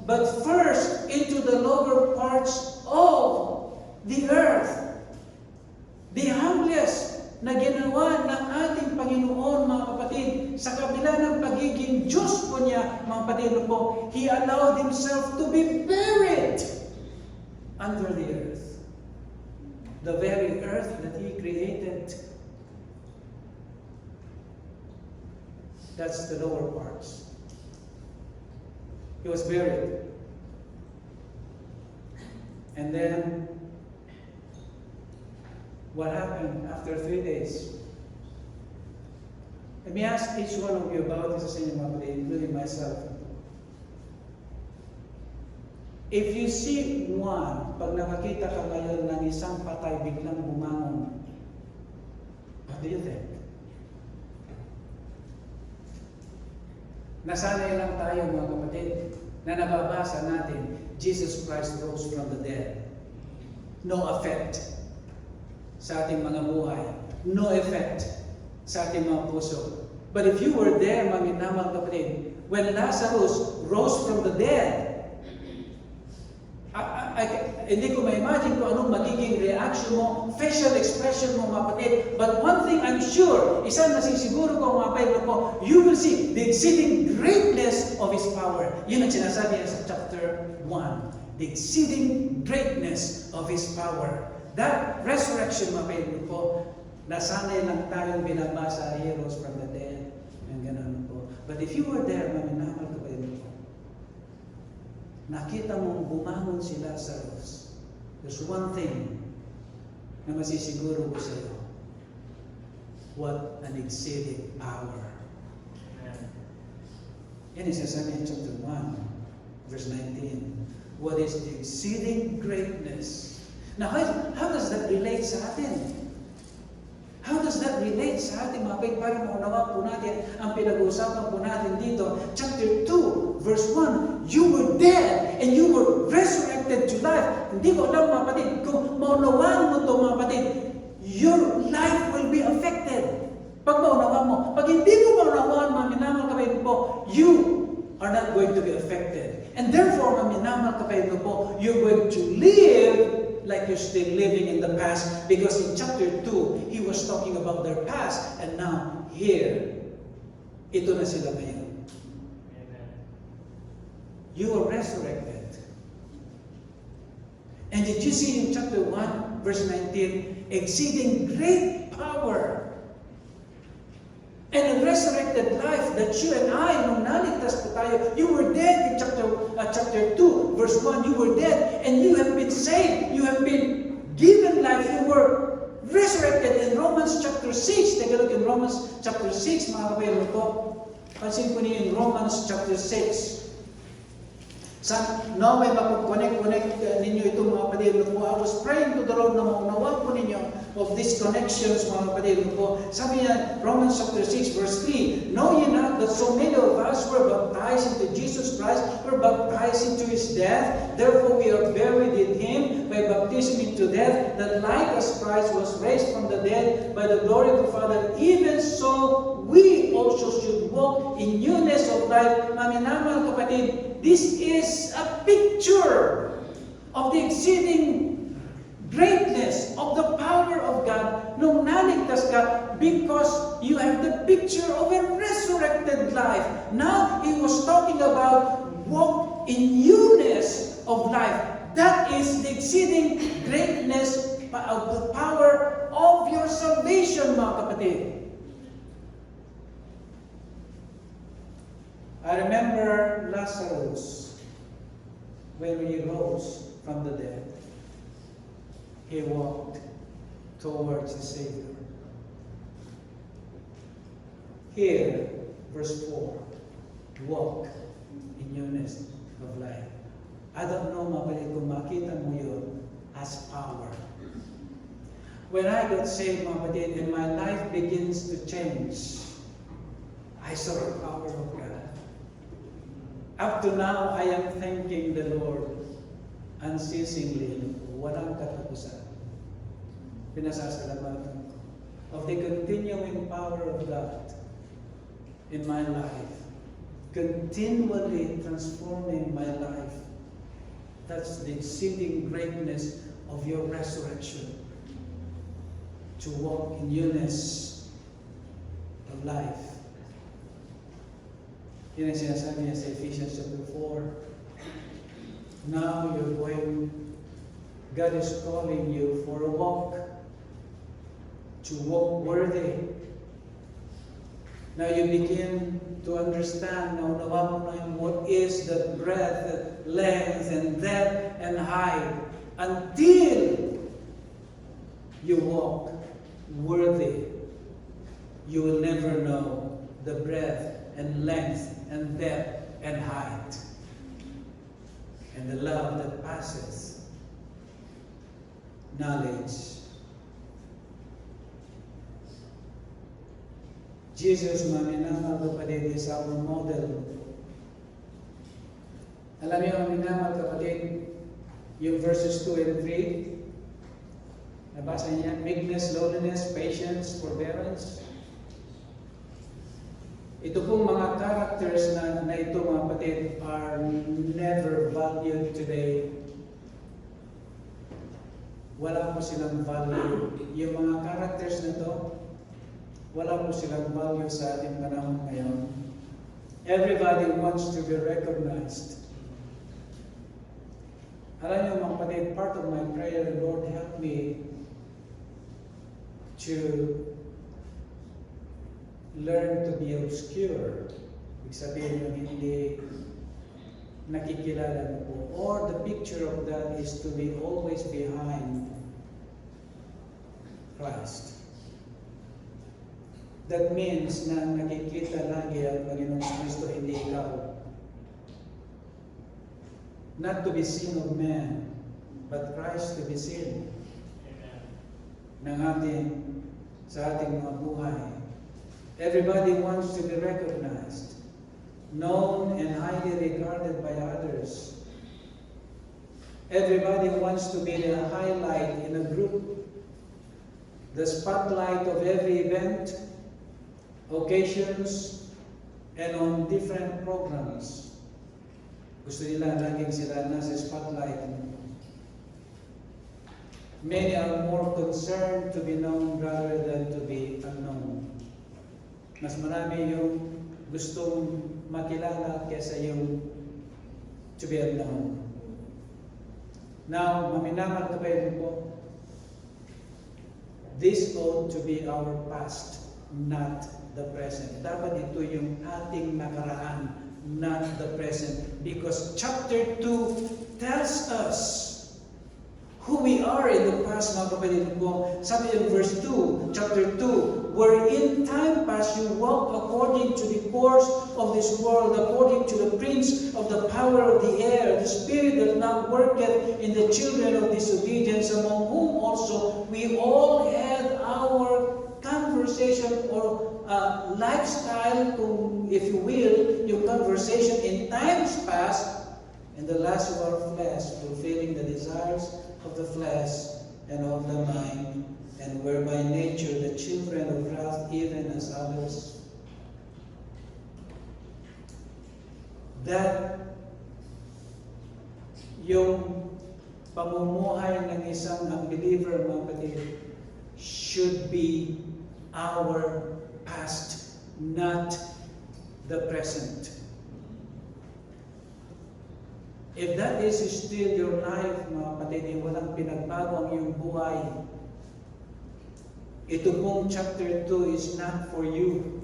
[SPEAKER 1] but first into the lower parts of the earth. The humblest na ginawa ng ating Panginoon, mga kapatid, sa kabila ng pagiging Diyos po niya, mga kapatid po, He allowed Himself to be buried under the earth. The very earth that He created. That's the lower parts. He was buried. And then, what happened after 3 days? Let me ask each one of you about this, including myself. If you see one, pag nakakita ka ngayon ng isang patay biglang bumangon, what do you think? Nasanay lang tayo, mga kapatid, na nababasa natin, Jesus Christ rose from the dead. No effect. sa ating mga buhay. No effect sa ating mga puso. But if you were there, mga minamahal kapatid, when Lazarus rose from the dead, hindi ko ma-imagine kung anong magiging reaction mo, facial expression mo, mga kapatid. But one thing I'm sure, isang nasisiguro ko, mga kapatid ko, you will see the exceeding greatness of His power. Yun ang sinasabi niya sa chapter 1. The exceeding greatness of His power. That resurrection, mga kapatid ko, nasanay lang tayong binabasa, He rose from the dead. Yung ganun po. But if you were there, mga minamahal kapatid ko, nakita mong bumangon si Lazarus, there's one thing na masisiguro ko sa iyo. What an exceeding power. Yan yung sinasabi in chapter 1, verse 19. What is the exceeding greatness? Now, how does that relate sa atin? How does that relate sa ating mga kapatid para maunawa po natin ang pinag-uusapan po natin dito? Chapter 2, verse 1, you were dead and you were resurrected to life. Hindi ko alam mga kapatid, kung maunawaan mo ito mga kapatid, your life will be affected. Pag maunawaan mo, pag hindi mo maunawaan mga minamahal kapatid po, you are not going to be affected. And therefore, mga minamahal kapatid po, you're going to live like you're still living in the past, because in chapter 2, he was talking about their past, and now, here, ito na sila ngayon. Amen. You are resurrected. And did you see in chapter 1, verse 19, exceeding great power and a resurrected life that you and I, nung naligtas po tayo, you were dead in chapter 2, verse 1, you were dead, and you have been saved, you have been given life, you were resurrected in Romans chapter 6. Take a look in Romans chapter 6, mga kapatid ko. Pansin ko niyo in Romans chapter 6. Now may connect ninyo ito mga kapatid ko. I was praying to the Lord na maunawa po ninyo of these connections mga kapatid ko. Sabi niya, Romans chapter 6 verse 3, know ye not that so many of us were baptized into Jesus Christ, were baptized into His death, therefore we are buried in Him by baptism into death, that like as Christ was raised from the dead by the glory of the Father, even so we also should walk in newness of life. Mga minamahal kapatid, this is a picture of the exceeding greatness of the power of God nung naligtas ka, because you have the picture of a resurrected life. Now, he was talking about walk in newness of life. That is the exceeding greatness of the power of your salvation, mga kapatid. I remember Lazarus, when he rose from the dead, he walked towards the Savior. Here, verse 4, walk in newness of life. I don't know, mga kapatid, kung makita mo yun as power. When I got saved, mga kapatid, and my life begins to change, I saw the power of God. Up to now, I am thanking the Lord unceasingly, walang katapusan. Pinasasalamatan ko of the continuing power of God in my life, continually transforming my life. That's the exceeding greatness of your resurrection, to walk in newness of life. Yan ang sinasabi niya sa Ephesians chapter 4. Now you're going, God is calling you for a walk, to walk worthy. Now you begin to understand, now what is the breadth, length, and depth, and height, until you walk worthy. You will never know the breadth and length and depth and height, and the love that passes knowledge. Jesus, mga minamahal kapatid, is our model. Alam niyo, mga minamahal kapatid, yung verses 2 and 3, Nabasa niya, meekness, lowliness, patience, forbearance. Ito pong mga characters na ito mga kapatid are never valued today. Wala po silang value. Yung mga characters na to, wala po silang value sa ating panahon ngayon. Everybody wants to be recognized. Alam niyo mga kapatid, part of my prayer, Lord help me to learn to be obscure. Ibig sabihin yung hindi nakikilala mo po. Or the picture of that is to be always behind Christ. That means na nakikita lagi ang Panginoon Kristo, hindi ikaw. Not to be seen of man, but Christ to be seen. Sa ating mga buhay. Everybody wants to be recognized, known and highly regarded by others. Everybody wants to be the highlight in a group, the spotlight of every event, occasions, and on different programs. Gusto nila laging sila nasa spotlight. Many are more concerned to be known rather than to be unknown. Mas marami yung gustong makilala kaysa yung to be unknown. Now, maminamal ka ba yun po? This ought to be our past, not the present. Dapat ito yung ating nakaraan, not the present. Because chapter 2 tells us who we are in the past, mga kapatid ko. Sabi in verse 2, chapter 2, where in time past you walked according to the course of this world, according to the prince of the power of the air, the spirit that now worketh in the children of disobedience, among whom also we all had our conversation or lifestyle, if you will, your conversation in times past, in the lust of our flesh, fulfilling the desires of the flesh and of the mind, and were by nature the children of wrath, even as others. That yung pamumuhay ng isang unbeliever, mga kapatid, should be our past, not the present. If that is still your life, mga kapatid, walang pinagbago ang iyong buhay, ito pong chapter 2 is not for you.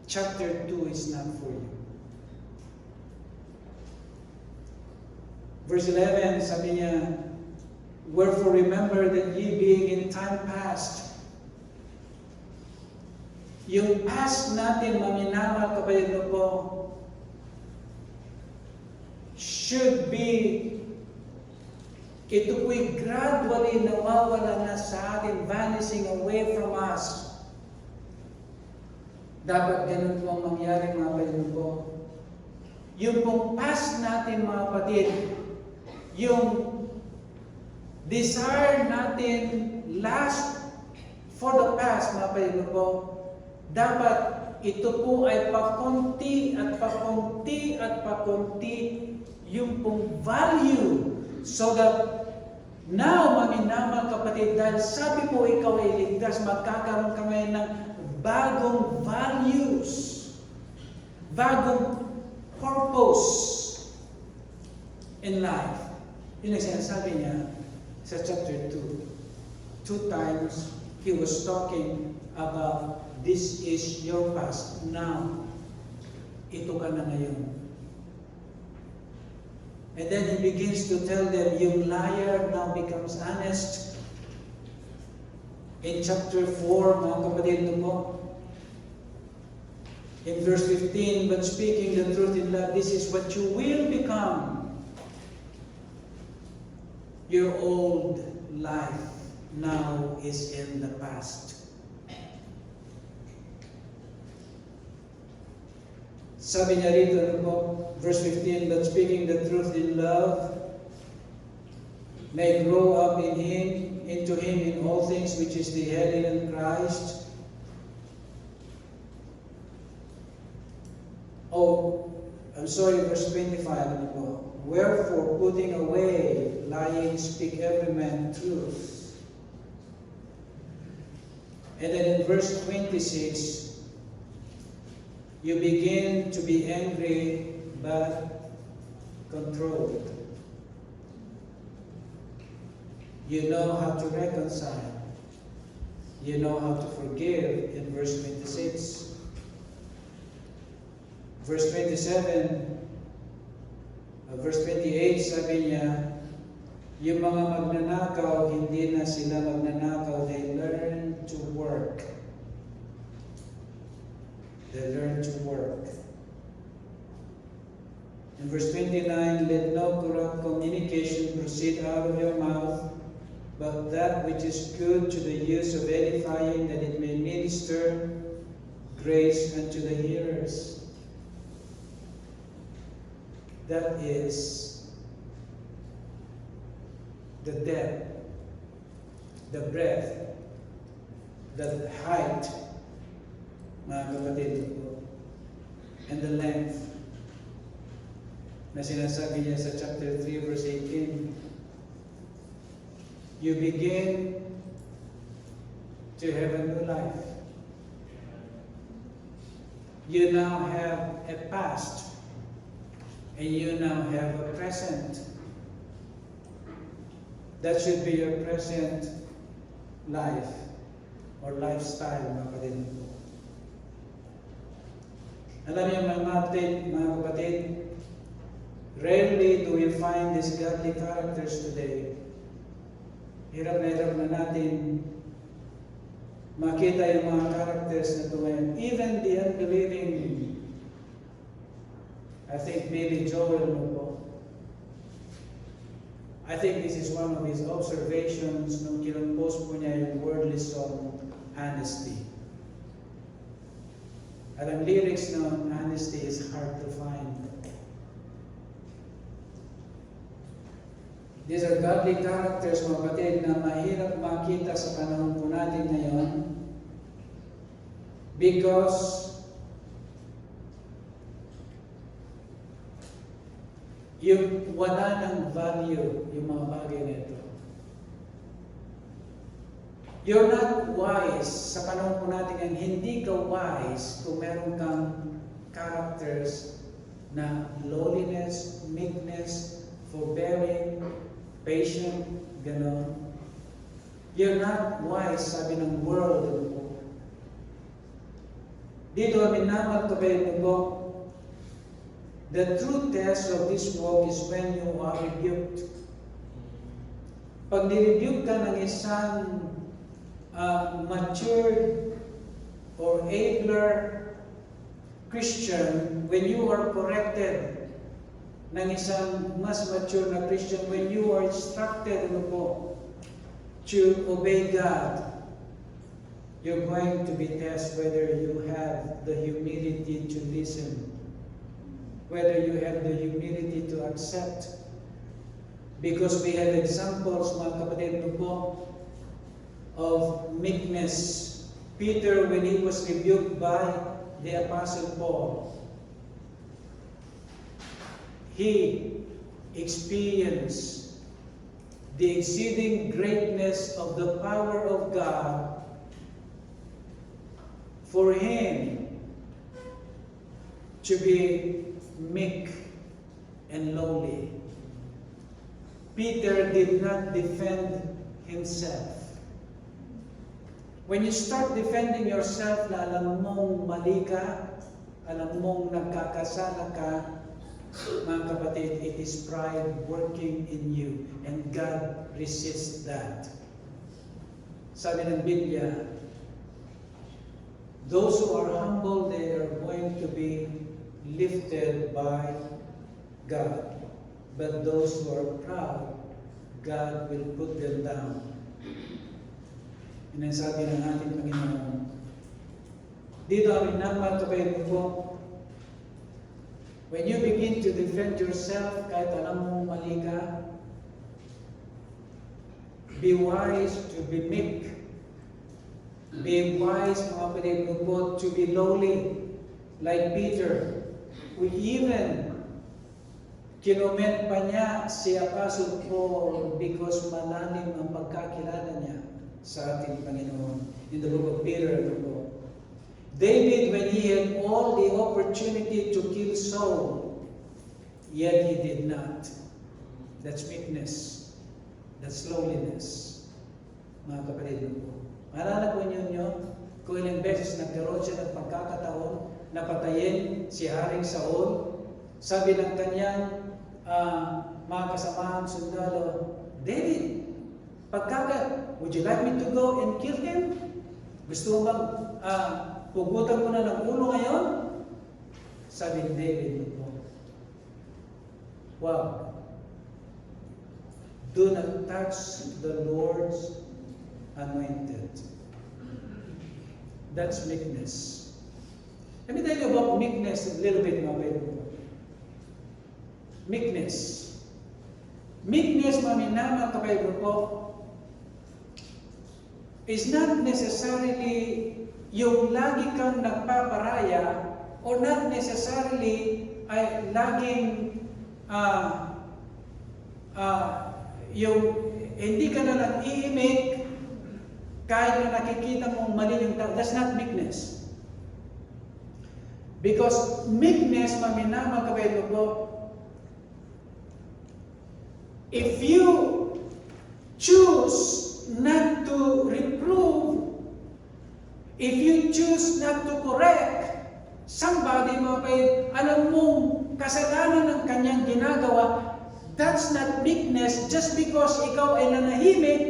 [SPEAKER 1] Chapter 2 is not for you. Verse 11, sabi niya, wherefore remember that ye being in time past. Yung past natin, maminamal kapatid ko, should be, ito po'y gradually nawawala na sa atin, vanishing away from us. Dapat ganun po ang mangyari, mga kapatid ko. Yung pong past natin, mga kapatid, yung desire natin last for the past, mga kapatid ko, dapat ito po ay pakunti at pakunti at pakunti yung pong value, so that now, maminamal kapatid, dahil sabi mo ikaw ay ligtas, magkakaroon ka ngayon ng bagong values, bagong purpose in life. Yun ang sinasabi niya sa chapter 2. 2 times he was talking about this is your past. Now, ito ka na ngayon. And then he begins to tell them, yung liar now becomes honest. In chapter 4, mga kapatid mo, in verse 15, but speaking the truth in love, this is what you will become. Your old life now is in the past. Sabi niya rito, verse 15, but speaking the truth in love, may grow up into Him in all things, which is the head, even Christ. Oh, I'm sorry, verse 25. Wherefore, putting away lying, speak every man truth. And then in verse 26, you begin to be angry but controlled. You know how to reconcile. You know how to forgive in verse 26. Verse 27, verse 28, sabi niya, yung mga magnanakaw, hindi na sila magnanakaw. They learn to work. They learn to work. In verse 29, let no corrupt communication proceed out of your mouth, but that which is good to the use of edifying, that it may minister grace unto the hearers. That is the depth, the breadth, the height, mga kapatid ko, and the length na sinasabi niya sa chapter 3 verse 18. You begin to have a new life. You now have a past, and you now have a present. That should be your present life or lifestyle, mga kapatid. Alam niyo mga kapatid, rarely do we find these godly characters today. Hirap na natin makita yung mga characters na ito ngayon. Even the unbelieving, I think maybe Joel mo po. I think this is one of his observations nung kinompose po niya yung worldly song, Honesty. At ang lyrics ng Honesty is hard to find. These are godly characters, mga kapatid, na mahirap makita sa panahon po natin ngayon because yung wala ng value yung mga bagay nito. You're not wise sa panahon po natin ngayon. Hindi ka wise kung meron kang characters na lowliness, meekness, forbearing, patient, gano'n. You're not wise, sabi ng world mo. Dito kami naman kabayan mo po, the true test of this walk is when you are rebuked. Pag nirebuke ka ng isang matured or abler Christian, when you are corrected ng isang mas mature na Christian, when you are instructed to obey God, you're going to be tested whether you have the humility to listen, whether you have the humility to accept. Because we have examples, mga kapatid po, of meekness. Peter, when he was rebuked by the Apostle Paul, he experienced the exceeding greatness of the power of God for him to be meek and lowly. Peter did not defend himself. When you start defending yourself na alam mong mali ka, alam mong nagkakasala ka, mga kapatid, it is pride working in you, and God resists that. Sabi ng Biblia, those who are humble, they are going to be lifted by God. But those who are proud, God will put them down. Yan ang sabi ng ating Panginoon. Dito ang inamat kabayan po, when you begin to defend yourself, kahit alam mo mali ka, be wise, to be meek. Be wise, mga kapatid po, to be lowly, like Peter, who even kinoment pa niya si Apostle Paul because malalim ang pagkakilala niya sa ating Panginoon. In the book of Peter, po. David, when he had all the opportunity to kill Saul, yet he did not. That's meekness. That's lowliness. Mga kapatid po. Maalala po ninyo kung ilang beses nagkaroon siya ng pagkakataon na patayin si Haring Saul. Sabi ng kanyang mga kasamahan sundalo, David, would you like me to go and kill him? Gusto mo bang pugutan mo na ng ulo ngayon? Sabi ni David, wow, do not touch the Lord's anointed. That's meekness. Let me tell you about meekness a little bit, mga kapatid. Meekness. Meekness, mga kapatid po, is not necessarily yung lagi kang nagpaparaya or not necessarily ay laging yung hindi ka na nag-iimik kahit na nakikita mong mali yung tao. That's not meekness. Because meekness, mga kapatid po, if you choose not to reprove, if you choose not to correct somebody, mga kapatid, alam mong kasalanan ng kanyang ginagawa, that's not meekness. Just because ikaw ay nanahimik,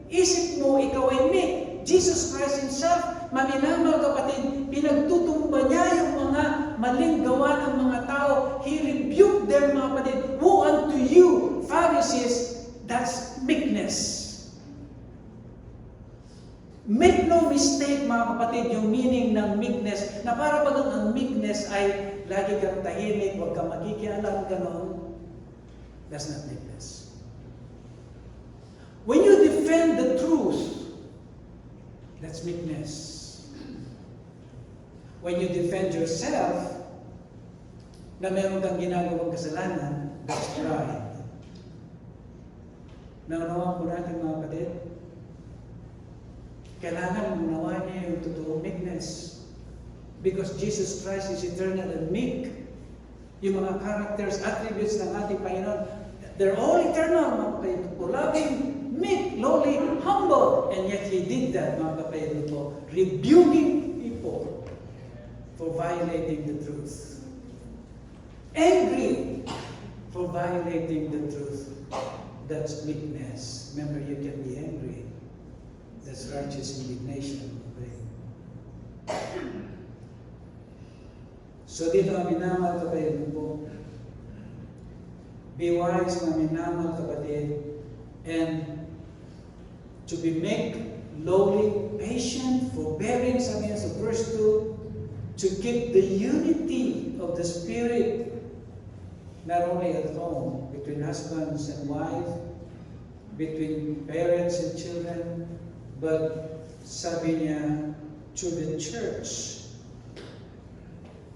[SPEAKER 1] isip mo ikaw ay meek. Jesus Christ Himself, mga kapatid, pinagtutumba niya yung mga maling gawa ng mga tao. He rebuked them, mga kapatid. Woe unto you, Pharisees. That's meekness. Make no mistake, mga kapatid, yung meaning ng meekness, na para bagang ang meekness ay lagi kang tahimik, huwag kang makikialam, ganon. That's not meekness. When you defend the truth, that's meekness. When you defend yourself, na meron kang ginagawang kasalanan, that's pride. Naunawan po natin, mga kapatid, kailangan unawain niya yung totoong meekness. Because Jesus Christ is eternal and meek. Yung mga characters, attributes ng ating Panginoon, they're all eternal, mga kapatid po. Loving, meek, lowly, humble. And yet He did that, mga kapatid po, rebuking people for violating the truth. Angry for violating the truth. That's meekness. Remember, you can be angry. That's righteous indignation. So dito ang minamahal kapatid po. Be wise, mga minamahal kapatid, and to be meek, lowly, patient, forbearing, sabi niya sa verse 2, to keep the unity of the Spirit, not only at home, between husbands and wife, between parents and children, but sabi niya, to the church.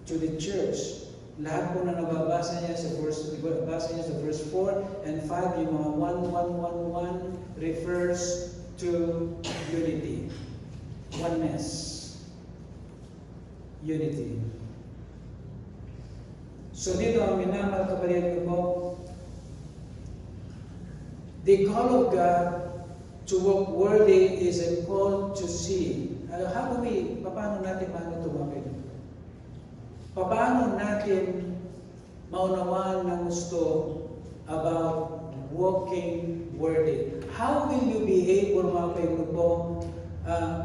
[SPEAKER 1] To the church. Lahat po na nababasa niya sa verse 4 and 5, yung mga 1, refers to unity. Oneness. Unity. So dito ang minamahal kapatid ko, the call of God to walk worthy is a call to see. Paano natin ito, mga kapatid? Paano natin maunawaan ng gusto about walking worthy? How will you be able, mga kapatid po,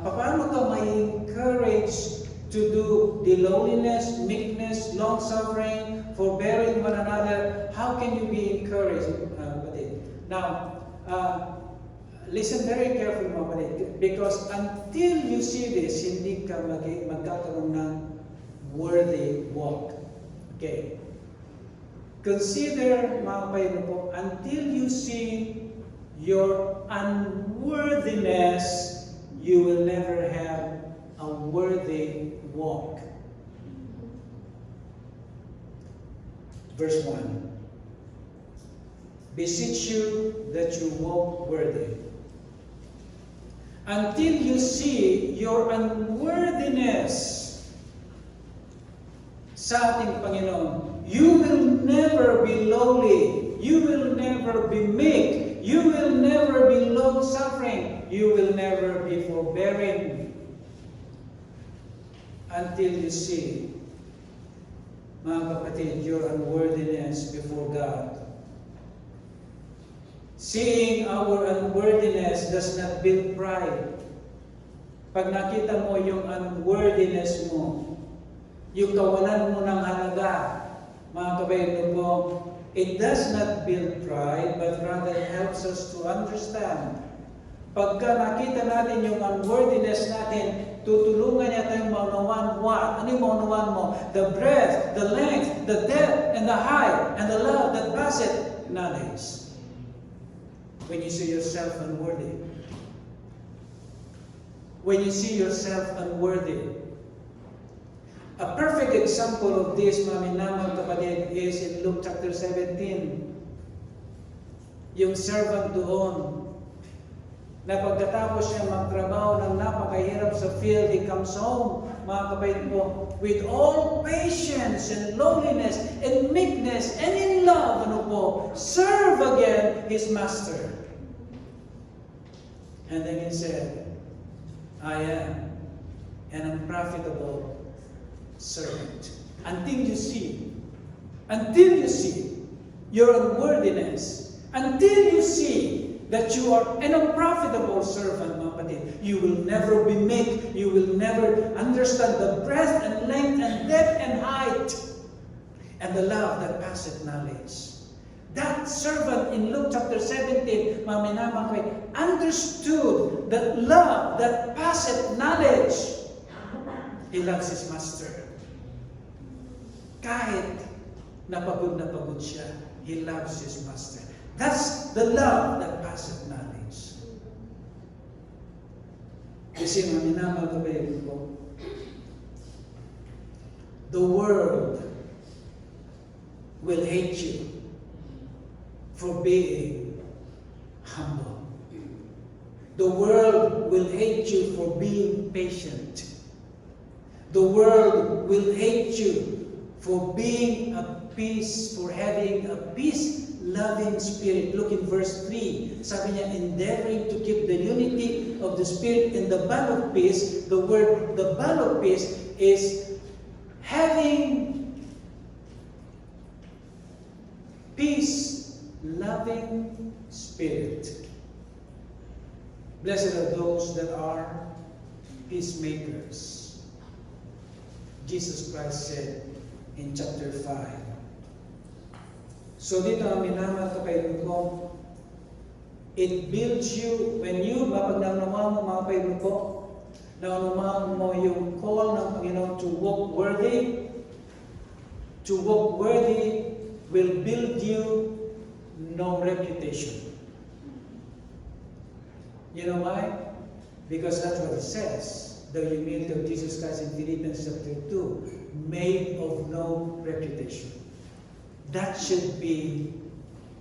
[SPEAKER 1] paano ka ma-encourage to do the lowliness, meekness, long-suffering, forbearing one another? How can you be encouraged, kapatid? Now, listen very carefully, mga kapatid, because until you see this, hindi ka magkakaroon ng worthy walk. Okay. Consider, mga kapatid po, until you see your unworthiness, you will never have a worthy walk. Verse 1. Beseech you that you walk worthy. Until you see your unworthiness sa ating Panginoon, you will never be lowly. You will never be meek. You will never be long-suffering. You will never be forbearing. Until you see, mga kapatid, your unworthiness before God. Seeing our unworthiness does not build pride. Pag nakita mo yung unworthiness mo, yung kawalan mo ng halaga, mga kabayan po, it does not build pride, but rather helps us to understand. Pagka nakita natin yung unworthiness natin, tutulungan niya tayong maunawaan what? Ano yung maunawaan mo? The breadth, the length, the depth, and the height, and the love that passeth knowledge. When you see yourself unworthy. When you see yourself unworthy. A perfect example of this, mga minamahal kapatid, is in Luke chapter 17. Yung servant doon, na pagkatapos niya magtrabaho ng napakahirap sa field, he comes home, mga kapatid po, with all patience and lowliness and meekness and in love, ano po, serve again his master. And then he said, I am an unprofitable servant. Until you see your unworthiness, until you see that you are an unprofitable servant, mga kapatid, you will never be meek, you will never understand the breadth and length and depth and height and the love that passeth knowledge. That servant in Luke chapter 17, mga minamahal, understood that love that passeth knowledge. He loves his master. Kahit na pagod siya, he loves his master. That's the love that passeth knowledge. Kasi mga minamahal ko, the world will hate you for being humble. The world will hate you for being patient. The world will hate you for being at peace, for having a peace-loving spirit. Look in verse 3. Sabi niya, endeavoring to keep the unity of the Spirit in the bond of peace. The bond of peace is having peace-loving spirit. Blessed are those that are peacemakers. Jesus Christ said in chapter 5. So dito ang minamahal kapatid ko, it builds you, when you, pag naunawaan mo mga kapatid ko, naunawaan mo yung call ng Panginoon to walk worthy will build you no reputation. You know why? Because that's what it says. The humility of Jesus Christ in Philippians chapter 2, made of no reputation. That should be,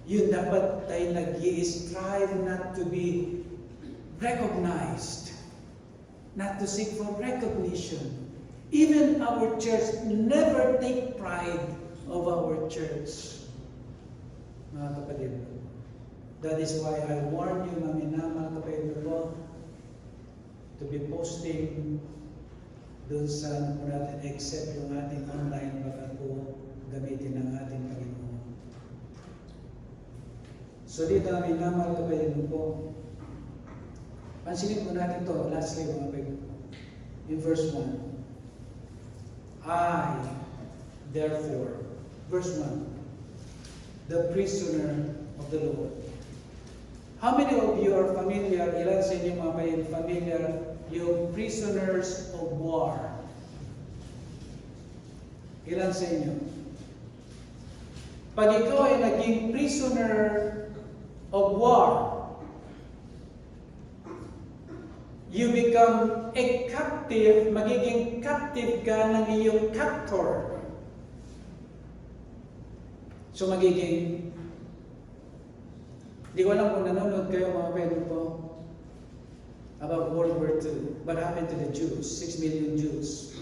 [SPEAKER 1] yun dapat tayo nag-i-strive not to be recognized, not to seek for recognition. Even our church, never take pride of our church. Mga kapatid, that is why I warn you, mga minamahal kapatid ko, to be posting doon sa natin, except yung ating online, baka po gamitin ng ating Panginoon. So dito ang minamahal kapatid ko, pansinin po natin to, lastly mga kapatid ko, in verse 1. I, therefore, verse 1, the prisoner of the Lord. How many of you are familiar, ilan sa inyo mga kayo familiar, yung prisoners of war? Ilan sa inyo? Pag ikaw ay naging prisoner of war, You become a captive, magiging captive ka ng iyong captor. So magiging, di ko alam kung nanonood kayo mga pwede po about World War II. What happened to the Jews? 6 million Jews.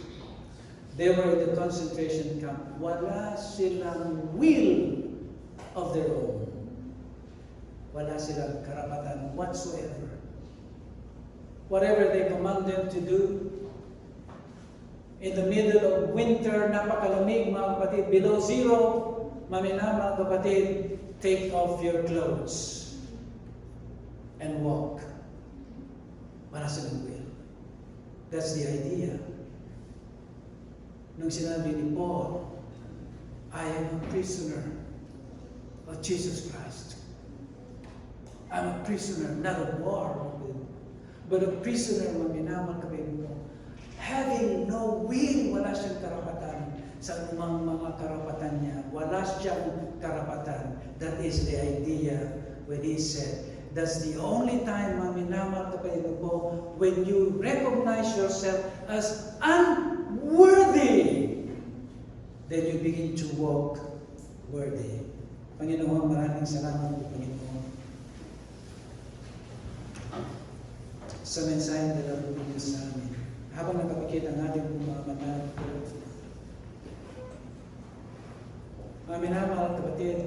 [SPEAKER 1] They were in the concentration camp. Wala silang will of their own. Wala silang karapatan whatsoever. Whatever they command them to do, in the middle of winter, napakalamig mga kapatid, below zero, mamina mga kapatid, take off your clothes and walk. Wala silang will. That's the idea. Nung sinabi ni Paul, I am a prisoner of Jesus Christ. I'm a prisoner, not of war, but a prisoner, maminaman kapatid mo. Having no will, wala siyang karapatan sa anumang mga karapatan niya. Wala siyang karapatan. That is the idea when he said, that's the only time, maminaman kapatid mo, when you recognize yourself as unworthy, then you begin to walk worthy. Panginoon, maraming salamat po, Panginoon, sa mensahe na nalabugin niyo sa amin. Habang nakapikit ang ating mga mata, mga minamahal kapatid,